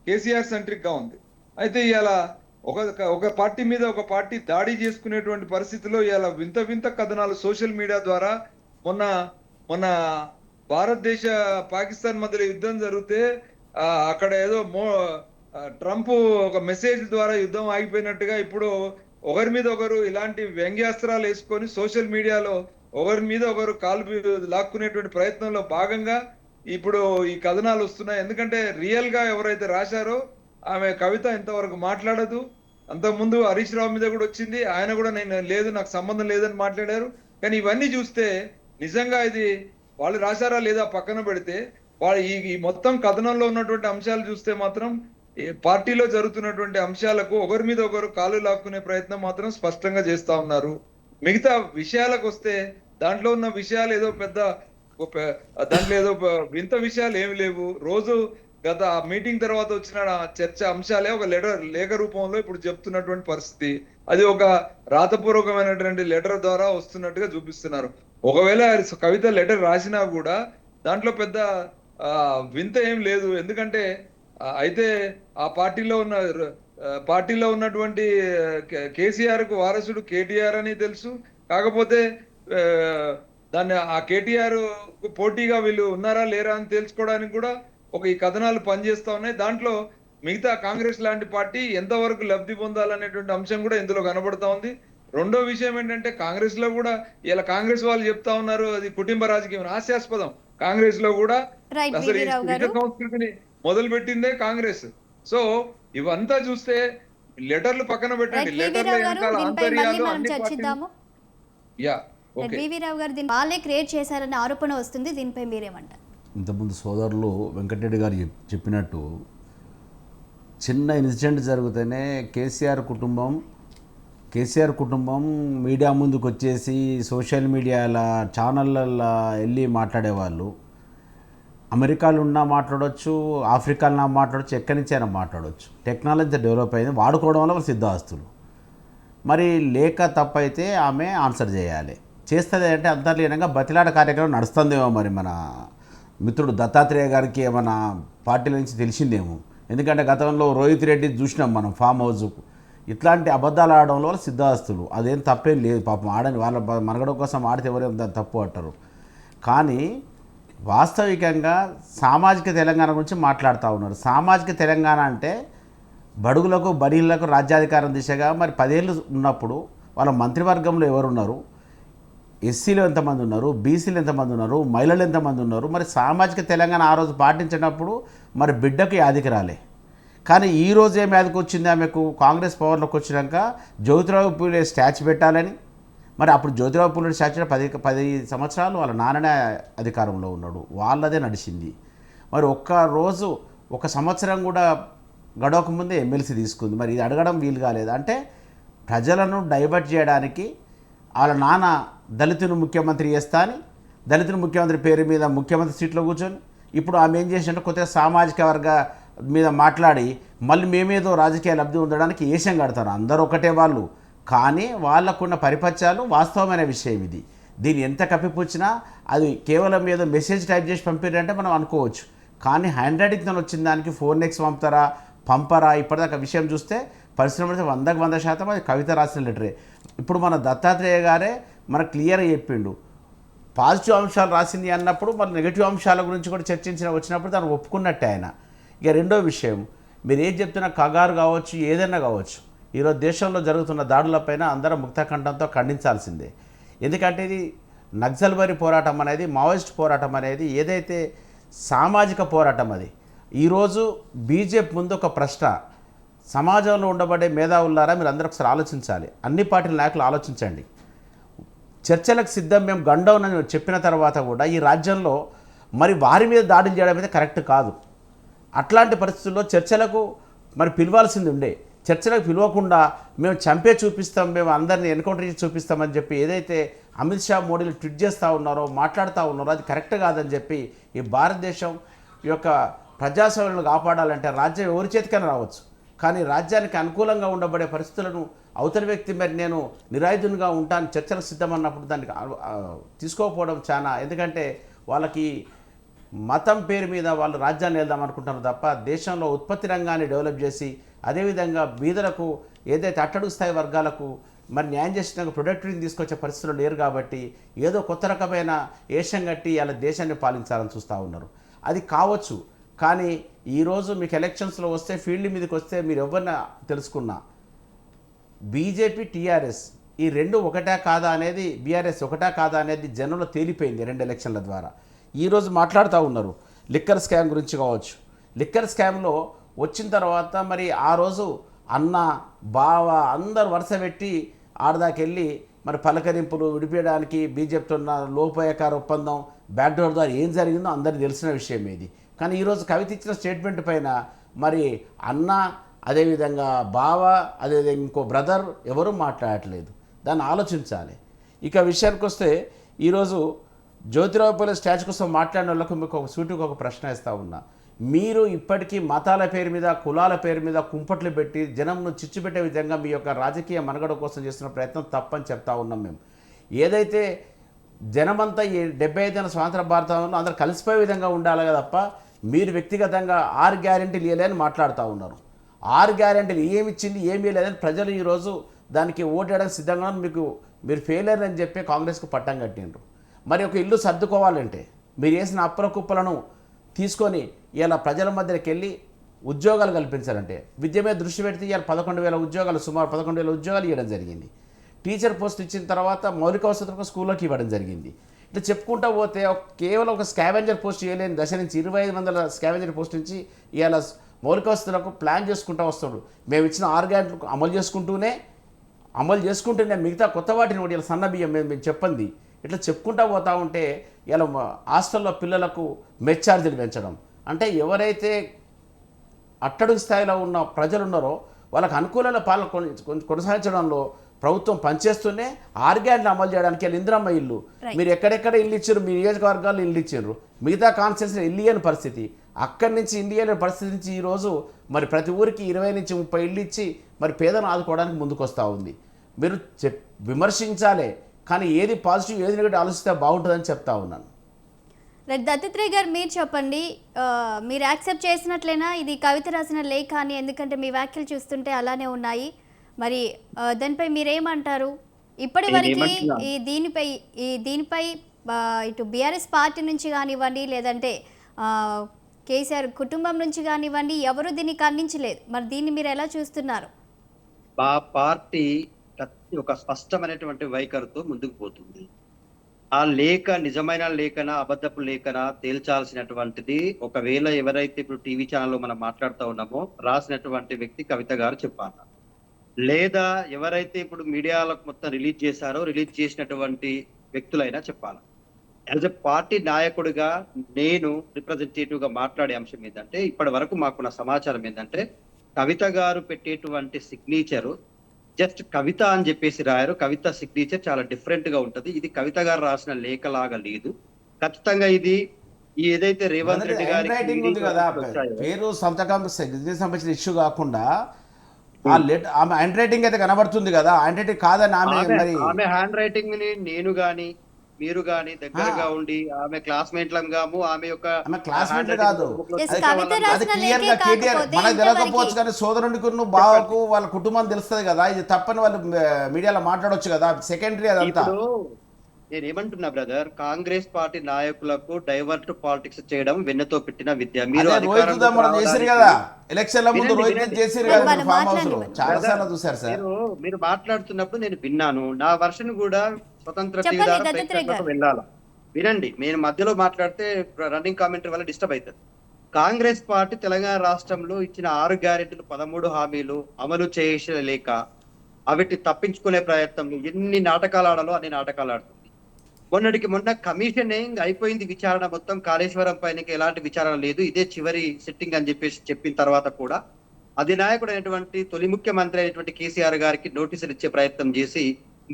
కేసీఆర్ సెంట్రిక్ గా ఉంది. అయితే ఇవాళ ఒక ఒక పార్టీ మీద ఒక పార్టీ దాడి చేసుకునేటువంటి పరిస్థితిలో ఇవాళ వింత వింత కథనాలు సోషల్ మీడియా ద్వారా మొన్న మొన్న భారతదేశ పాకిస్తాన్ మధ్యలో యుద్ధం జరిగితే అక్కడ ఏదో ట్రంప్ ఒక మెసేజ్ ద్వారా యుద్ధం ఆగిపోయినట్టుగా ఇప్పుడు ఒకరి మీద ఒకరు ఇలాంటి వ్యంగ్యాస్త్రాలు వేసుకొని సోషల్ మీడియాలో ఒకరి మీద ఒకరు కాలు లాక్కునేటువంటి ప్రయత్నంలో భాగంగా ఇప్పుడు ఈ కథనాలు వస్తున్నాయి. ఎందుకంటే రియల్ గా ఎవరైతే రాశారో ఆమె కవిత ఇంతవరకు మాట్లాడదు. అంతకుముందు హరీష్ రావు మీద కూడా వచ్చింది, ఆయన కూడా నేను లేదు నాకు సంబంధం లేదని మాట్లాడారు. కానీ ఇవన్నీ చూస్తే నిజంగా ఇది వాళ్ళు రాశారా లేదా పక్కన పెడితే వాళ్ళు ఈ మొత్తం కథనంలో ఉన్నటువంటి అంశాలు చూస్తే మాత్రం పార్టీలో జరుగుతున్నటువంటి అంశాలకు ఒకరి మీద ఒకరు కాలు లాక్కునే ప్రయత్నం మాత్రం స్పష్టంగా చేస్తా ఉన్నారు. మిగతా విషయాలకు వస్తే దాంట్లో ఉన్న విషయాలు ఏదో పెద్ద దాంట్లో ఏదో వింత విషయాలు ఏమి లేవు. రోజు గత మీటింగ్ తర్వాత వచ్చిన చర్చ అంశాలే ఒక లేఖ రూపంలో ఇప్పుడు చెప్తున్నటువంటి పరిస్థితి. అది ఒక రాతపూర్వకమైనటువంటి లెటర్ ద్వారా వస్తున్నట్టుగా చూపిస్తున్నారు. ఒకవేళ కవిత లెటర్ రాసినా కూడా దాంట్లో పెద్ద వింత ఏం లేదు. ఎందుకంటే అయితే ఆ పార్టీలో ఉన్నటువంటి కేసీఆర్ కు వారసుడు కేటీఆర్ అని తెలుసు. కాకపోతే దాన్ని ఆ కేటీఆర్ కు పోటీగా వీళ్ళు ఉన్నారా లేరా అని తెలుసుకోవడానికి కూడా ఈ కథనాలు పనిచేస్తా ఉన్నాయి. దాంట్లో మిగతా కాంగ్రెస్ లాంటి పార్టీ ఎంతవరకు లబ్ధి పొందాలనేటువంటి అంశం కూడా ఇందులో కనబడతా ఉంది. రెండో విషయం ఏంటంటే కాంగ్రెస్ లో కూడా ఇలా కాంగ్రెస్ వాళ్ళు చెప్తా ఉన్నారు అది కుటుంబ రాజకీయం, హాస్యాస్పదం. కాంగ్రెస్ లో కూడా అసలు ఈ సంస్కృతిని మొదలు పెట్టిందే కాంగ్రెస్. సో ఇవంతా చూస్తే లెటర్లు పక్కన పెట్టండి, లెటర్ల వెనకాల ఆంతర్యాలు అన్ని వాళ్ళే క్రియేట్ చేశారనే ఆరోపణ వస్తుంది. దీనిపై మీరేమంటారు? ఇంతకుముందు సోదరులు వెంకటరెడ్డి గారు చెప్పినట్టు చిన్న ఇన్సిడెంట్ జరిగితేనే కేసీఆర్ కుటుంబం మీడియా ముందుకు వచ్చేసి సోషల్ మీడియాల ఛానళ్ళల్లో వెళ్ళి మాట్లాడేవాళ్ళు. అమెరికాలో ఉన్నా మాట్లాడవచ్చు, ఆఫ్రికాలో మాట్లాడవచ్చు, ఎక్కడి నుంచైనా మాట్లాడవచ్చు. టెక్నాలజీ డెవలప్ అయింది, వాడుకోవడం వల్ల వాళ్ళు సిద్ధాస్తులు. మరి లేక తప్పైతే ఆమె ఆన్సర్ చేయాలి. చేస్తుంది అంటే అంతర్లీనంగా బతిలాట కార్యక్రమం నడుస్తుందేమో. మరి మన మిత్రుడు దత్తాత్రేయ గారికి ఏమైనా పార్టీల నుంచి తెలిసిందేమో. ఎందుకంటే గతంలో రోహిత్ రెడ్డి చూసినాం మనం ఫామ్ హౌస్కు. ఇట్లాంటి అబద్ధాలు ఆడడం వల్ల సిద్ధాస్తులు, అదేం తప్పేం లేదు. పాపం ఆడని వాళ్ళ మనగడ కోసం ఆడితే ఎవరేం దాన్ని తప్పు అంటారు. కానీ వాస్తవికంగా సామాజిక తెలంగాణ గురించి మాట్లాడుతూ ఉన్నారు. సామాజిక తెలంగాణ అంటే బడుగులకు బడీలకు రాజ్యాధికారం దిశగా మరి 10 ఏళ్ళు ఉన్నప్పుడు వాళ్ళ మంత్రివర్గంలో ఎవరున్నారు, ఎస్సీలు ఎంతమంది ఉన్నారు, బీసీలు ఎంతమంది ఉన్నారు, మహిళలు ఎంతమంది ఉన్నారు. మరి సామాజిక తెలంగాణ ఆ రోజు పాటించినప్పుడు మరి బిడ్డకు యాదికి రాలే. కానీ ఈరోజు ఏం యాదికి వచ్చింది ఆమెకు? కాంగ్రెస్ పవర్లోకి వచ్చినాక జ్యోతిరావు పూలే స్టాచ్యూ పెట్టాలని. మరి అప్పుడు జ్యోతిరావు పూలే స్టాచ్యూ 10 సంవత్సరాలు వాళ్ళ నాన్ననే అధికారంలో ఉన్నాడు, వాళ్ళదే నడిచింది. మరి ఒక్క సంవత్సరం కూడా గడవక ముందే ఎమ్మెల్సీ తీసుకుంది. మరి ఇది అడగడం వీలు కాలేదు. అంటే ప్రజలను డైవర్ట్ చేయడానికి వాళ్ళ నాన్న దళితుని ముఖ్యమంత్రి చేస్తా అని దళితుని ముఖ్యమంత్రి పేరు మీద ముఖ్యమంత్రి సీట్లో కూర్చొని ఇప్పుడు ఆమె ఏం చేసిందంటే కొత్తగా సామాజిక వర్గ మీద మాట్లాడి మళ్ళీ మేమేదో రాజకీయ లబ్ధి ఉండడానికి ఏషం కడతారు. అందరూ ఒకటే వాళ్ళు, కానీ వాళ్ళకున్న పరిపత్యాలు వాస్తవమైన విషయం. దీన్ని ఎంత కప్పిపుచ్చినా అది కేవలం ఏదో మెసేజ్ టైప్ చేసి పంపారంటే మనం అనుకోవచ్చు. కానీ హ్యాండ్ రైటింగ్తో వచ్చిన దానికి ఫోన్ నెక్స్ పంపరా ఇప్పటిదాకా విషయం చూస్తే పరిశ్రమ 100% అది కవిత రాసిన లెటరే. ఇప్పుడు మన దత్తాత్రేయ గారే మనకు క్లియర్గా చెప్పిండు. పాజిటివ్ అంశాలు రాసింది అన్నప్పుడు మన నెగిటివ్ అంశాల గురించి కూడా వచ్చినప్పుడు దాన్ని ఒప్పుకున్నట్టే ఆయన. ఇక రెండో విషయం, మీరు ఏం చెప్తున్నా కగారు కావచ్చు, ఏదైనా కావచ్చు, ఈరోజు దేశంలో జరుగుతున్న దాడులపైన అందరం ముక్తకంఠంతో ఖండించాల్సిందే. ఎందుకంటే ఇది నక్సల్బరీ పోరాటం అనేది, మావోయిస్ట్ పోరాటం అనేది ఏదైతే సామాజిక పోరాటం అది. ఈరోజు బీజేపీ ముందు ఒక ప్రశ్న, సమాజంలో ఉండబడే మేధావులారా మీరు అందరూ ఒకసారి ఆలోచించాలి. అన్ని పార్టీల నాయకులు ఆలోచించండి. చర్చలకు సిద్ధం మేము గండవనని చెప్పిన తర్వాత కూడా ఈ రాజ్యంలో మరి వారి మీద దాడులు చేయడం అయితే కరెక్ట్ కాదు. అట్లాంటి పరిస్థితుల్లో చర్చలకు మరి పిలవాల్సింది ఉండే. చర్చలకు పిలవకుండా మేము చంపే చూపిస్తాం, మేము అందరినీ ఎన్కౌంటర్ చేసి చూపిస్తామని చెప్పి ఏదైతే అమిత్ షా మోడీలు ట్వీట్ చేస్తూ ఉన్నారో మాట్లాడుతూ ఉన్నారో అది కరెక్ట్ కాదని చెప్పి ఈ భారతదేశం యొక్క ప్రజాస్వామ్యాలను కాపాడాలంటే రాజ్యం ఎవరి చేతికైనా రావచ్చు, కానీ రాజ్యానికి అనుకూలంగా ఉండబడే పరిస్థితులను అవతలి వ్యక్తి మరి నేను నిరాయుధునిగా ఉంటాను చర్చలకు సిద్ధమన్నప్పుడు దానికి తీసుకోకపోవడం చాలా. ఎందుకంటే వాళ్ళకి మతం పేరు మీద వాళ్ళు రాజ్యాన్ని వెళ్దాం అనుకుంటున్నారు తప్ప దేశంలో ఉత్పత్తి రంగాన్ని డెవలప్ చేసి అదేవిధంగా బీదలకు ఏదైతే అట్టడుగు స్థాయి వర్గాలకు మరి న్యాయం చేసిన ప్రొడక్టివిటీని తీసుకొచ్చే పరిస్థితులు లేరు కాబట్టి ఏదో కొత్త రకమైన ఏషం కట్టి అలా దేశాన్ని పాలించాలని చూస్తూ ఉన్నారు. అది కావచ్చు, కానీ ఈరోజు మీకు ఎలక్షన్స్లో వస్తే ఫీల్డ్ మీదకి వస్తే మీరు ఎవరిని తెలుసుకున్నా బీజేపీ టీఆర్ఎస్ ఈ రెండు ఒకటా కాదా అనేది, బీఆర్ఎస్ ఒకటా కాదా అనేది జనంలో తేలిపోయింది 2 ఎలక్షన్ల ద్వారా. ఈరోజు మాట్లాడుతూ ఉన్నారు లిక్కర్ స్కామ్ గురించి కావచ్చు. లిక్కర్ స్కామ్లో వచ్చిన తర్వాత మరి ఆ రోజు అన్న బావ అందరు వరుస పెట్టి ఆడదాకెళ్ళి మరి పలకరింపులు విడిపించడానికి బీజేపీతో ఉన్న లోపాయకార ఒప్పందం బ్యాక్డోర్ ద్వారా ఏం జరిగిందో అందరికీ తెలిసిన విషయం ఇది. కానీ ఈరోజు కవిత ఇచ్చిన స్టేట్మెంట్ పైన మరి అన్న అదేవిధంగా బావ అదేవిధంగా ఇంకో బ్రదర్ ఎవరూ మాట్లాడట్లేదు. దాన్ని ఆలోచించాలి. ఇక విషయానికి వస్తే ఈరోజు జ్యోతిరావు పూలే స్టాచ్యూ కోసం మాట్లాడిన వాళ్ళకు మీకు ఒక సూటికి ఒక ప్రశ్న ఇస్తూ ఉన్నా. మీరు ఇప్పటికీ మతాల పేరు మీద కులాల పేరు మీద కుంపట్లు పెట్టి జనంను చిచ్చుపెట్టే విధంగా మీ యొక్క రాజకీయ మనుగడ కోసం చేస్తున్న ప్రయత్నం తప్పని చెప్తా ఉన్నాం మేము. ఏదైతే జనమంతా ఈ 75 స్వాతంత్ర భారతంలో అందరూ కలిసిపోయే విధంగా ఉండాలి తప్ప మీరు వ్యక్తిగతంగా 6 గ్యారెంటీలు ఇవ్వలేని మాట్లాడుతూ ఉన్నారు. 6 గ్యారెంటీలు ఏమి ఇచ్చింది ఏమీ లేదని ప్రజలు ఈరోజు దానికి ఓటేయడానికి సిద్ధంగా మీరు ఫెయిలర్ అని చెప్పి కాంగ్రెస్కు పట్టం కట్టిండ్రు. మరి ఒక ఇల్లు సర్దుకోవాలంటే మీరు వేసిన అప్పుల కుప్పలను తీసుకొని ఇలా ప్రజల మధ్యకి వెళ్ళి ఉద్యోగాలు కల్పించాలంటే విద్య మీద దృష్టి పెడితే ఇవాళ 11,000 ఉద్యోగాలు, సుమారు 11,000 ఉద్యోగాలు ఇవ్వడం జరిగింది. టీచర్ పోస్ట్ ఇచ్చిన తర్వాత మౌలిక వసతులకు స్కూల్లోకి ఇవ్వడం జరిగింది. ఇట్లా చెప్పుకుంటూ పోతే కేవలం ఒక స్కావెంజర్ పోస్ట్ చేయలేని దశ నుంచి 2,500 స్కావెంజర్ పోస్ట్ నుంచి ఇవాళ మౌలిక వసతులకు ప్లాన్ చేసుకుంటూ వస్తాడు. మేము ఇచ్చిన 6 గ్యారెంటీలకు అమలు చేసుకుంటూనే మిగతా కొత్త వాటిని ఇలా సన్న బియ్యం మేము చెప్పండి ఇట్లా చెప్పుకుంటూ పోతూ ఉంటే ఇలా హాస్టల్లో పిల్లలకు మెస్ ఛార్జీలు పెంచడం అంటే ఎవరైతే అట్టడుగు స్థాయిలో ఉన్న ప్రజలు ఉన్నారో వాళ్ళకు అనుకూలంగా పాలన కొనసాగించడంలో ప్రభుత్వం పనిచేస్తూనే 6 గ్యారెంటీలు అమలు చేయడానికి ఇందిరమ్మ ఇల్లు మీరు ఎక్కడెక్కడ ఇల్లు ఇచ్చారు, మీ నియోజకవర్గాల్లో ఇల్లు ఇచ్చారు, మిగతా కాన్స్టిట్యూన్సీలో ఇల్లు ఇయ్యని పరిస్థితి, అక్కడి నుంచి ఇండియన్ పరిస్థితి నుంచి ఈరోజు మరి ప్రతి ఊరికి 20 నుంచి 30 ఇల్లు ఇచ్చి మరి పేదను ఆదుకోవడానికి ముందుకు వస్తూ ఉంది. మీరు విమర్శించాలి, కానీ ఏది పాజిటివ్ ఏది నెగటివ్ ఆలోచిస్తే బాగుంటుందని చెప్తా ఉన్నాను. రైట్ దత్తాత్రేయ గారు, మీరు చెప్పండి, మీరు యాక్సెప్ట్ చేసినట్లేనా ఇది కవిత రాసిన లేఖ అని? ఎందుకంటే మీ వ్యాఖ్యలు చూస్తుంటే అలానే ఉన్నాయి. మరి దానిపై మీరేమంటారు? ఇప్పటి వరకు దీనిపై ఇటు బీఆర్ఎస్ పార్టీ నుంచి కానివ్వండి లేదంటే కేసీఆర్ కుటుంబం నుంచి కానివ్వండి ఎవరు దీన్ని ఖండించలేదు. మరి దీన్ని మీరు ఎలా చూస్తున్నారు? మా పార్టీ ఒక స్పష్టమైనటువంటి వైఖరితో ముందుకు పోతుంది. ఆ లేఖ నిజమైన లేఖన అబద్ధపు లేఖన తేల్చాల్సినటువంటిది ఒకవేళ ఎవరైతే ఇప్పుడు టీవీ ఛానల్లో మనం మాట్లాడుతూ ఉన్నామో రాసినటువంటి వ్యక్తి కవిత గారు చెప్పాలి, లేదా ఎవరైతే ఇప్పుడు మీడియాలకు మొత్తం రిలీజ్ చేసినటువంటి వ్యక్తులైనా చెప్పాలి. యాజ్ ఎ పార్టీ నాయకుడిగా నేను రిప్రజెంటేటివ్ గా మాట్లాడే అంశం ఏంటంటే ఇప్పటి వరకు మాకున్న సమాచారం ఏంటంటే కవిత గారు పెట్టేటువంటి సిగ్నేచరు జస్ట్ కవిత అని చెప్పేసి రాయారు. కవిత సిగ్నేచర్ చాలా డిఫరెంట్ గా ఉంటది. ఇది కవిత గారు రాసిన లేఖ లాగా లేదు. ఖచ్చితంగా ఇది ఏదైతే రేవంత్ రెడ్డి గారి పేరు సంతకం సంబంధించిన ఇష్యూ కాకుండా ఆ లెటర్ ఆమె హ్యాండ్ రైటింగ్ అయితే కనబడుతుంది కదా, హ్యాండ్ రైటింగ్ కాదని ఆమె హ్యాండ్ రైటింగ్ ని నేను గాని మీరు గాని దగ్గరగా ఉండి ఆమె క్లాస్మేట్ లంగాము ఆమె యొక్క క్లాస్మేట్ కాదు, అది క్లియర్ గా కేటీఆర్ మనకు తెలియకపోవచ్చు కానీ సోదరునికి బావకు వాళ్ళ కుటుంబం తెలుస్తుంది కదా, ఇది తప్పని వాళ్ళు మీడియాలో మాట్లాడొచ్చు కదా, సెకండరీ అదంతా. నేను ఏమంటున్నా బ్రదర్, కాంగ్రెస్ పార్టీ నాయకులకు డైవర్ట్ పాలిటిక్స్ చేయడం వెన్నతో పెట్టిన విద్య. మీరు మీరు మాట్లాడుతున్నప్పుడు నేను విన్నాను, నా వర్షన్ కూడా స్వతంత్ర వెళ్ళాలా వినండి. నేను మధ్యలో మాట్లాడితే రన్నింగ్ కామెంటరీ వల్ల డిస్టర్బ్ అవుతుంది. కాంగ్రెస్ పార్టీ తెలంగాణ రాష్ట్రంలో ఇచ్చిన 6 గ్యారెంటీలు 13 హామీలు అమలు చేయలేక అవిటి తప్పించుకునే ప్రయత్నంలో ఎన్ని నాటకాలు ఆడాలో అన్ని నాటకాలు ఆడుతుంది. మొన్నటికి మొన్న కమిషన్ అయిపోయింది విచారణ మొత్తం, కాళేశ్వరం పైన ఎలాంటి విచారణ లేదు, ఇదే చివరి సిట్టింగ్ అని చెప్పిన తర్వాత కూడా అధినాయకుడు అయినటువంటి తొలి ముఖ్యమంత్రి అయినటువంటి కేసీఆర్ గారికి నోటీసులు ఇచ్చే ప్రయత్నం చేసి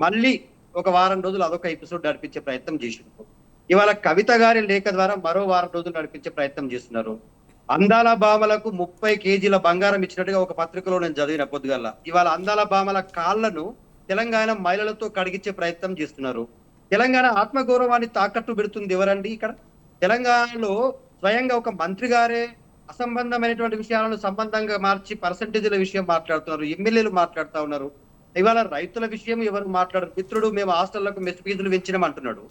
మళ్ళీ ఒక వారం రోజులు అదొక ఎపిసోడ్ నడిపించే ప్రయత్నం చేసినారు. ఇవాళ కవిత గారి లేఖ ద్వారా మరో వారం రోజులు నడిపించే ప్రయత్నం చేస్తున్నారు. అందాల భామలకు 30 కేజీల బంగారం ఇచ్చినట్టుగా ఒక పత్రికలో నేను చదివిన పొద్దుగల్లా. ఇవాళ అందాల భామల కాళ్లను తెలంగాణ మహిళలతో కడిగించే ప్రయత్నం చేస్తున్నారు. తెలంగాణ ఆత్మగౌరవాన్ని తాకట్టు పెడుతుంది ఎవరండి? ఇక్కడ తెలంగాణలో స్వయంగా ఒక మంత్రి గారే అసంబంధమైనటువంటి విషయాలను సంబంధంగా మార్చి పర్సంటేజ్ల విషయం మాట్లాడుతున్నారు, ఎమ్మెల్యేలు మాట్లాడుతా ఉన్నారు. ఇవాళ రైతుల విషయం ఎవరు మాట్లాడరు. మిత్రుడు మేము హాస్టళ్లకు మెస్ ఫీజులు పెంచినాం అంటున్నాడు.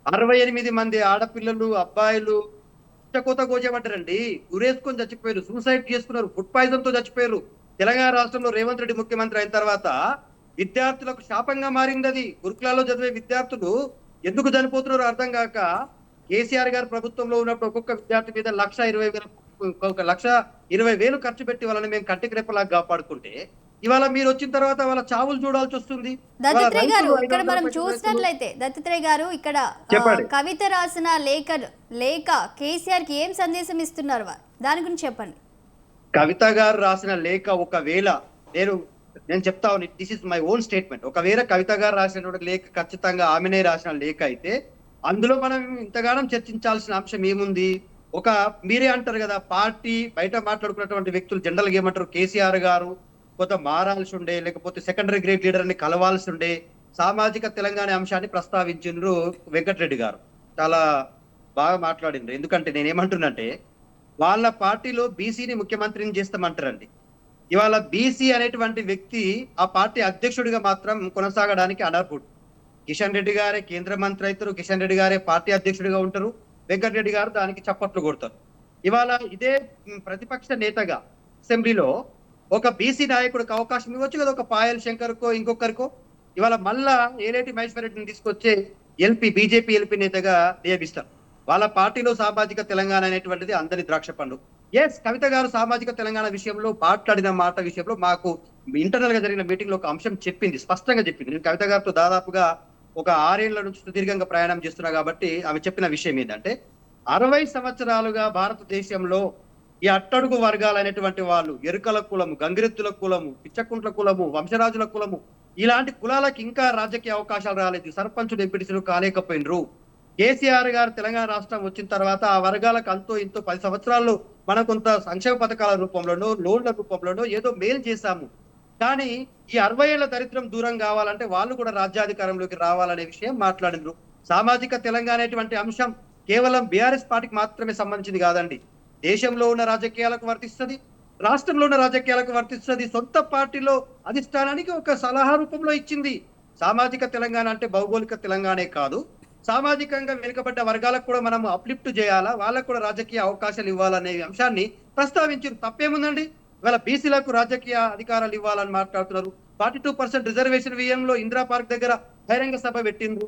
68 మంది ఆడపిల్లలు అబ్బాయిలు కోత కోసేమంటారండి, ఉరేసుకొని చచ్చిపోయారు, సూసైడ్ చేసుకున్నారు, ఫుడ్ పాయిజన్ తో చచ్చిపోయారు. తెలంగాణ రాష్ట్రంలో రేవంత్ రెడ్డి ముఖ్యమంత్రి అయిన తర్వాత విద్యార్థులకు శాపంగా మారింది అది. గురుకులాల్లో చదివే విద్యార్థులు ఎందుకు చనిపోతున్నారో అర్థం కాక కేసీఆర్ గారు ప్రభుత్వంలో ఉన్నప్పుడు ఒక్కొక్క విద్యార్థి మీద 1,20,000 ఖర్చు పెట్టి వాళ్ళని మేము కంటికి రెప్పలాగా కాపాడుకుంటే, ఇవాళ మీరు వచ్చిన తర్వాత వాళ్ళ చావులు చూడాల్సి వస్తుంది. దత్తాత్రేయ గారు ఇక్కడ మనం చూసినట్లయితే దత్తాత్రేయ గారు ఇక్కడ చెప్పండి. కవిత రాసిన లేఖ కేసీఆర్ కి ఏం సందేశం ఇస్తున్నారు వారు, దాని గురించి చెప్పండి. కవిత గారు రాసిన లేఖ ఒకవేళ నేను చెప్తా ఉన్నాను, this is my own statement. ఒకవేళ కవిత గారు రాసినటువంటి లేఖ ఖచ్చితంగా ఆమెనే రాసిన లేఖ అయితే అందులో మనం ఇంతగానం చర్చించాల్సిన అంశం ఏముంది? మీరే అంటారు కదా, పార్టీ బయట మాట్లాడుకున్నటువంటి వ్యక్తులు జనరల్ గా ఏమంటారు, కేసీఆర్ గారు కొంత మారాల్సి ఉండే, లేకపోతే సెకండరీ గ్రేడ్ లీడర్ ని కలవాల్సి ఉండే, సామాజిక తెలంగాణ అంశాన్ని ప్రస్తావించిండ్రు వెంకటరెడ్డి గారు. చాలా బాగా మాట్లాడిండ్రు. ఎందుకంటే నేనేమంటున్నంటే, వాళ్ళ పార్టీలో బీసీని ముఖ్యమంత్రిని చేస్తామంటారండి. ఇవాళ బీసీ అనేటువంటి వ్యక్తి ఆ పార్టీ అధ్యక్షుడిగా మాత్రం కొనసాగడానికి అనర్హుడు. కిషన్ రెడ్డి గారే కేంద్ర మంత్రి అవుతారు, కిషన్ రెడ్డి గారే పార్టీ అధ్యక్షుడిగా ఉంటారు, వెంకటరెడ్డి గారు దానికి చప్పట్లు కొడతారు. ఇవాళ ఇదే ప్రతిపక్ష నేతగా అసెంబ్లీలో ఒక బీసీ నాయకుడికి అవకాశం ఇవ్వచ్చు కదా, ఒక పాయల్ శంకర్కో ఇంకొకరికో. ఇవాళ మళ్ళా ఏలేటి మహేశ్వర్ రెడ్డిని తీసుకొచ్చే బీజేపీ ఎల్పీ నేతగా నియమిస్తారు. వాళ్ళ పార్టీలో సామాజిక తెలంగాణ అనేటువంటిది అందరి ద్రాక్ష పండు. ఎస్, కవిత గారు సామాజిక తెలంగాణ విషయంలో మాట్లాడిన మాట విషయంలో మాకు ఇంటర్నల్ గా జరిగిన మీటింగ్ లో ఒక అంశం చెప్పింది, స్పష్టంగా చెప్పింది. నేను కవిత గారితో దాదాపుగా ఒక 6 ఏళ్ల నుంచి సుదీర్ఘంగా ప్రయాణం చేస్తున్నా కాబట్టి ఆమె చెప్పిన విషయం ఏంటంటే, 60 సంవత్సరాలుగా భారతదేశంలో ఈ అట్టడుగు వర్గాలైనటువంటి వాళ్ళు, ఎరుకల కులము, గంగిరెత్తుల కులము, పిచ్చకుంట్ల కులము, వంశరాజుల కులము, ఇలాంటి కులాలకు ఇంకా రాజకీయ అవకాశాలు రాలేదు, సర్పంచులు ఎంపీటీసీలు కాలేకపోయినరు. కేసీఆర్ గారు తెలంగాణ రాష్ట్రం వచ్చిన తర్వాత ఆ వర్గాలకు అంతో ఇంతో 10 సంవత్సరాల్లో మనం కొంత సంక్షేమ పథకాల రూపంలోనో లోన్ల రూపంలోనో ఏదో మేలు చేశాము. కానీ ఈ 60 ఏళ్ల దరిద్రం దూరం కావాలంటే వాళ్ళు కూడా రాజ్యాధికారంలోకి రావాలనే విషయం మాట్లాడినారు. సామాజిక తెలంగాణ అనేటువంటి అంశం కేవలం బీఆర్ఎస్ పార్టీకి మాత్రమే సంబంధించింది కాదండి. దేశంలో ఉన్న రాజకీయాలకు వర్తిస్తుంది, రాష్ట్రంలో ఉన్న రాజకీయాలకు వర్తిస్తుంది. సొంత పార్టీలో అధిష్టానానికి ఒక సలహా రూపంలో ఇచ్చింది. సామాజిక తెలంగాణ అంటే భౌగోళిక తెలంగాణే కాదు, సామాజికంగా వెనుకబడ్డ వర్గాలకు కూడా మనం అప్లిఫ్ట్ చేయాలా, వాళ్ళకు కూడా రాజకీయ అవకాశాలు ఇవ్వాలనే అంశాన్ని ప్రస్తావించారు. తప్పేముందండి? ఇవాళ బీసీలకు రాజకీయ అధికారాలు ఇవ్వాలని మాట్లాడుతున్నారు. 42% రిజర్వేషన్ విషయంలో ఇందిరా పార్క్ దగ్గర బహిరంగ సభ పెట్టిండ్రు.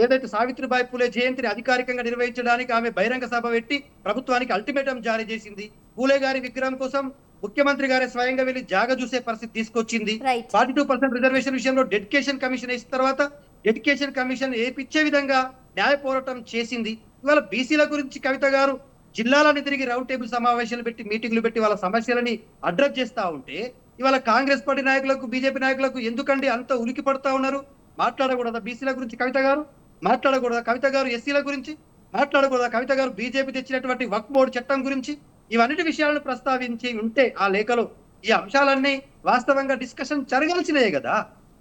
ఏదైతే సావిత్రిబాయి పూలే జయంతిని అధికారికంగా నిర్వహించడానికి ఆమె బహిరంగ సభ పెట్టి ప్రభుత్వానికి అల్టిమేటం జారీ చేసింది. పూలే గారి విగ్రహం కోసం ముఖ్యమంత్రి గారే స్వయంగా వెళ్లి జాగ చూసే పరిస్థితి తీసుకొచ్చింది. 42% రిజర్వేషన్ విషయంలో డెడికేషన్ కమిషన్ వేసిన తర్వాత డెడికేషన్ కమిషన్ ఏపిచ్చే విధంగా న్యాయ పోరాటం చేసింది. ఇవాళ బీసీల గురించి కవిత గారు జిల్లాలని తిరిగి రౌండ్ టేబుల్ సమావేశాలు పెట్టి మీటింగ్లు పెట్టి వాళ్ళ సమస్యలని అడ్రస్ చేస్తా ఉంటే, ఇవాళ కాంగ్రెస్ పార్టీ నాయకులకు బీజేపీ నాయకులకు ఎందుకండి అంత ఉలికి పడుతా ఉన్నారు? మాట్లాడకూడదా బీసీల గురించి కవిత గారు? మాట్లాడకూడదా కవిత గారు ఎస్సీల గురించి? మాట్లాడకూడదా కవిత గారు బీజేపీ తెచ్చినటువంటి వక్ఫ్ బోర్డు చట్టం గురించి? ఇవన్నిటి విషయాలను ప్రస్తావించి ఉంటే ఆ లేఖలో ఈ అంశాలన్నీ వాస్తవంగా డిస్కషన్ జరగాల్సినయే కదా.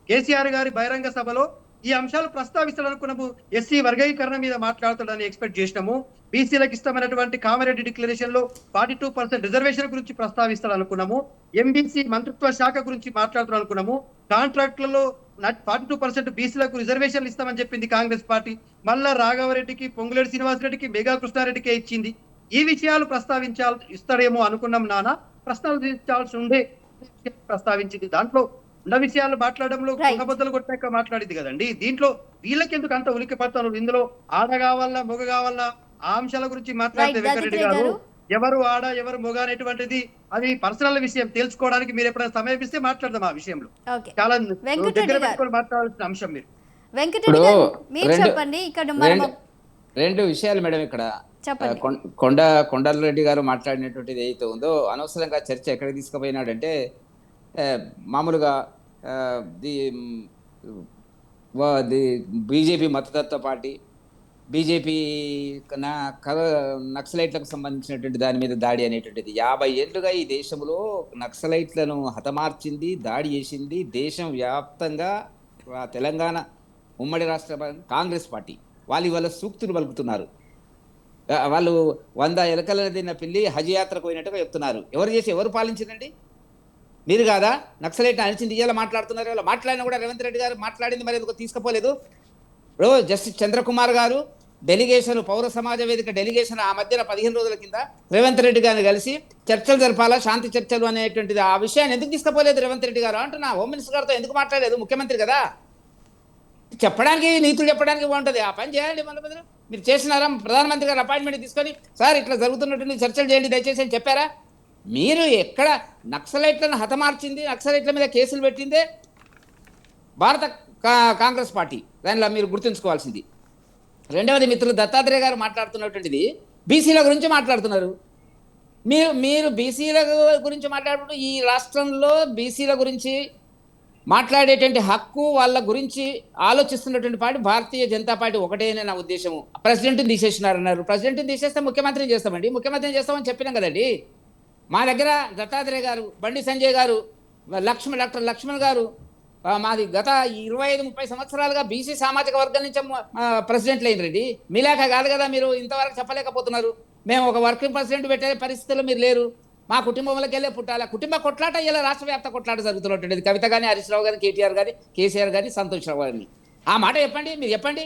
కేసీఆర్ గారి బహిరంగ సభలో ఈ అంశాలు ప్రస్తావిస్తాడనుకున్నాము. ఎస్సీ వర్గీకరణ మీద మాట్లాడతాడని ఎక్స్పెక్ట్ చేసినాము. బీసీలకు ఇష్టమైనటువంటి కామారెడ్డి డిక్లరేషన్ లో 42% రిజర్వేషన్ గురించి ప్రస్తావిస్తాడనుకున్నాము. ఎంబీసీ మంత్రిత్వ శాఖ గురించి మాట్లాడుతాడు అనుకున్నాము. కాంట్రాక్ట్లలో 42% బీసీలకు రిజర్వేషన్లు ఇస్తామని చెప్పింది కాంగ్రెస్ పార్టీ. మళ్ళా రాఘవరెడ్డికి, పొంగులేటి శ్రీనివాసరెడ్డికి, మెగా కృష్ణారెడ్డికే ఇచ్చింది. ఈ విషయాలు ఇస్తాడేమో అనుకున్నాం. ప్రస్తావించాల్సి ఉండే ప్రస్తావించింది. దాంట్లో ఉన్న విషయాలు మాట్లాడడంలో కొంగబద్దలు కొట్టాక మాట్లాడింది కదండి. దీంట్లో వీళ్ళకి ఎందుకు అంత ఉలికి పడతారు? ఇందులో ఆడ కావాలా మొగ కావాలా ఆ అంశాల గురించి మాట్లాడితే వెంకటరెడ్డి గారు ఎవరు ఆడ ఎవరు మొగ అనేటువంటిది అది పర్సనల్ విషయం, తెలుసుకోవడానికి మీరు ఎప్పుడైనా సమయం ఇస్తే మాట్లాడదాం ఆ విషయంలో. చాలా దగ్గర పెట్టుకొని మాట్లాడాల్సిన అంశం. మీరు చెప్పండి. ఇక్కడ రెండు విషయాలు మేడం. ఇక్కడ కొండలరెడ్డి గారు మాట్లాడినటువంటిది ఏదైతే ఉందో అనవసరంగా చర్చ ఎక్కడికి తీసుకుపోయినాడంటే, మామూలుగా బీజేపీ మతతత్వ పార్టీ, బీజేపీ నక్సలైట్లకు సంబంధించినటువంటి దాని మీద దాడి అనేటువంటిది 50 ఏళ్ళుగా ఈ దేశంలో నక్సలైట్లను హతమార్చింది, దాడి చేసింది. దేశం వ్యాప్తంగా తెలంగాణ ఉమ్మడి రాష్ట్ర కాంగ్రెస్ పార్టీ వాళ్ళు ఇవాళ సూక్తులు పలుకుతున్నారు. వాళ్ళు 100 ఎలకల తిన్న పిల్లి హజ్ యాత్రకు పోయినట్టుగా చెప్తున్నారు. ఎవరు పాలించిందండి? మీరు కాదా? నక్సలైట్ అనిచింది ఇవాళ మాట్లాడుతున్నారు. ఇలా మాట్లాడినా కూడా రేవంత్ రెడ్డి గారు మాట్లాడింది మరి ఎందుకు తీసుకుపోలేదు? ఇప్పుడు జస్టిస్ చంద్రకుమార్ గారు డెలిగేషన్, పౌర సమాజ వేదిక డెలిగేషన్ ఆ మధ్యన 15 రోజుల కింద రేవంత్ రెడ్డి గారిని కలిసి చర్చలు జరపాలా, శాంతి చర్చలు అనేటువంటిది ఆ విషయాన్ని ఎందుకు తీసుకుపోలేదు రేవంత్ రెడ్డి గారు అంటున్నా? హోమ్ మినిస్టర్ గారితో ఎందుకు మాట్లాడలేదు? ముఖ్యమంత్రి కదా, చెప్పడానికి నీతులు చెప్పడానికి బాగుంటుంది. ఆ పని చేయండి. మళ్ళీ మీరు చేసినారా? ప్రధానమంత్రి గారు అపాయింట్మెంట్ తీసుకొని సార్ ఇట్లా జరుగుతున్నట్టు చర్చలు చేయండి దయచేసి అని చెప్పారా? మీరు ఎక్కడ నక్సలైట్లను హతమార్చింది, నక్సలైట్ల మీద కేసులు పెట్టిందే భారత కాంగ్రెస్ పార్టీ. దానిలో మీరు గుర్తుంచుకోవాల్సింది. రెండవది, మిత్రులు దత్తాత్రేయ గారు మాట్లాడుతున్నటువంటిది బీసీల గురించి మాట్లాడుతున్నారు. మీరు బీసీల గురించి మాట్లాడుతూ ఈ రాష్ట్రంలో బీసీల గురించి మాట్లాడేటువంటి హక్కు, వాళ్ళ గురించి ఆలోచిస్తున్నటువంటి పార్టీ భారతీయ జనతా పార్టీ ఒకటేనే నా ఉద్దేశము. ప్రెసిడెంట్ని తీసేసినారన్నారు. ప్రెసిడెంట్ని తీసేస్తే ముఖ్యమంత్రిని చేస్తామండి. ముఖ్యమంత్రిని చేస్తామని చెప్పినాం కదండి. మా దగ్గర దత్తాత్రేయ గారు, బండి సంజయ్ గారు, డాక్టర్ లక్ష్మణ్ గారు మాది గత 25-30 సంవత్సరాలుగా బీసీ సామాజిక వర్గం నుంచి ప్రెసిడెంట్లు అయినరండి. మీలాక కాదు కదా, మీరు ఇంతవరకు చెప్పలేకపోతున్నారు. మేము ఒక వర్కింగ్ ప్రెసిడెంట్ పెట్టే పరిస్థితుల్లో మీరు లేరు. మా కుటుంబంలోకి వెళ్ళే పుట్టాలి. కుటుంబ కొట్లాట ఇలా రాష్ట్ర వ్యాప్త కొట్లాట జరుగుతున్నటువంటిది. కవిత కానీ, హరీష్ రావు గారి, కేటీఆర్ గారి, కేసీఆర్ గారి, సంతోష్ రావు గారిని ఆ మాట చెప్పండి, మీరు చెప్పండి.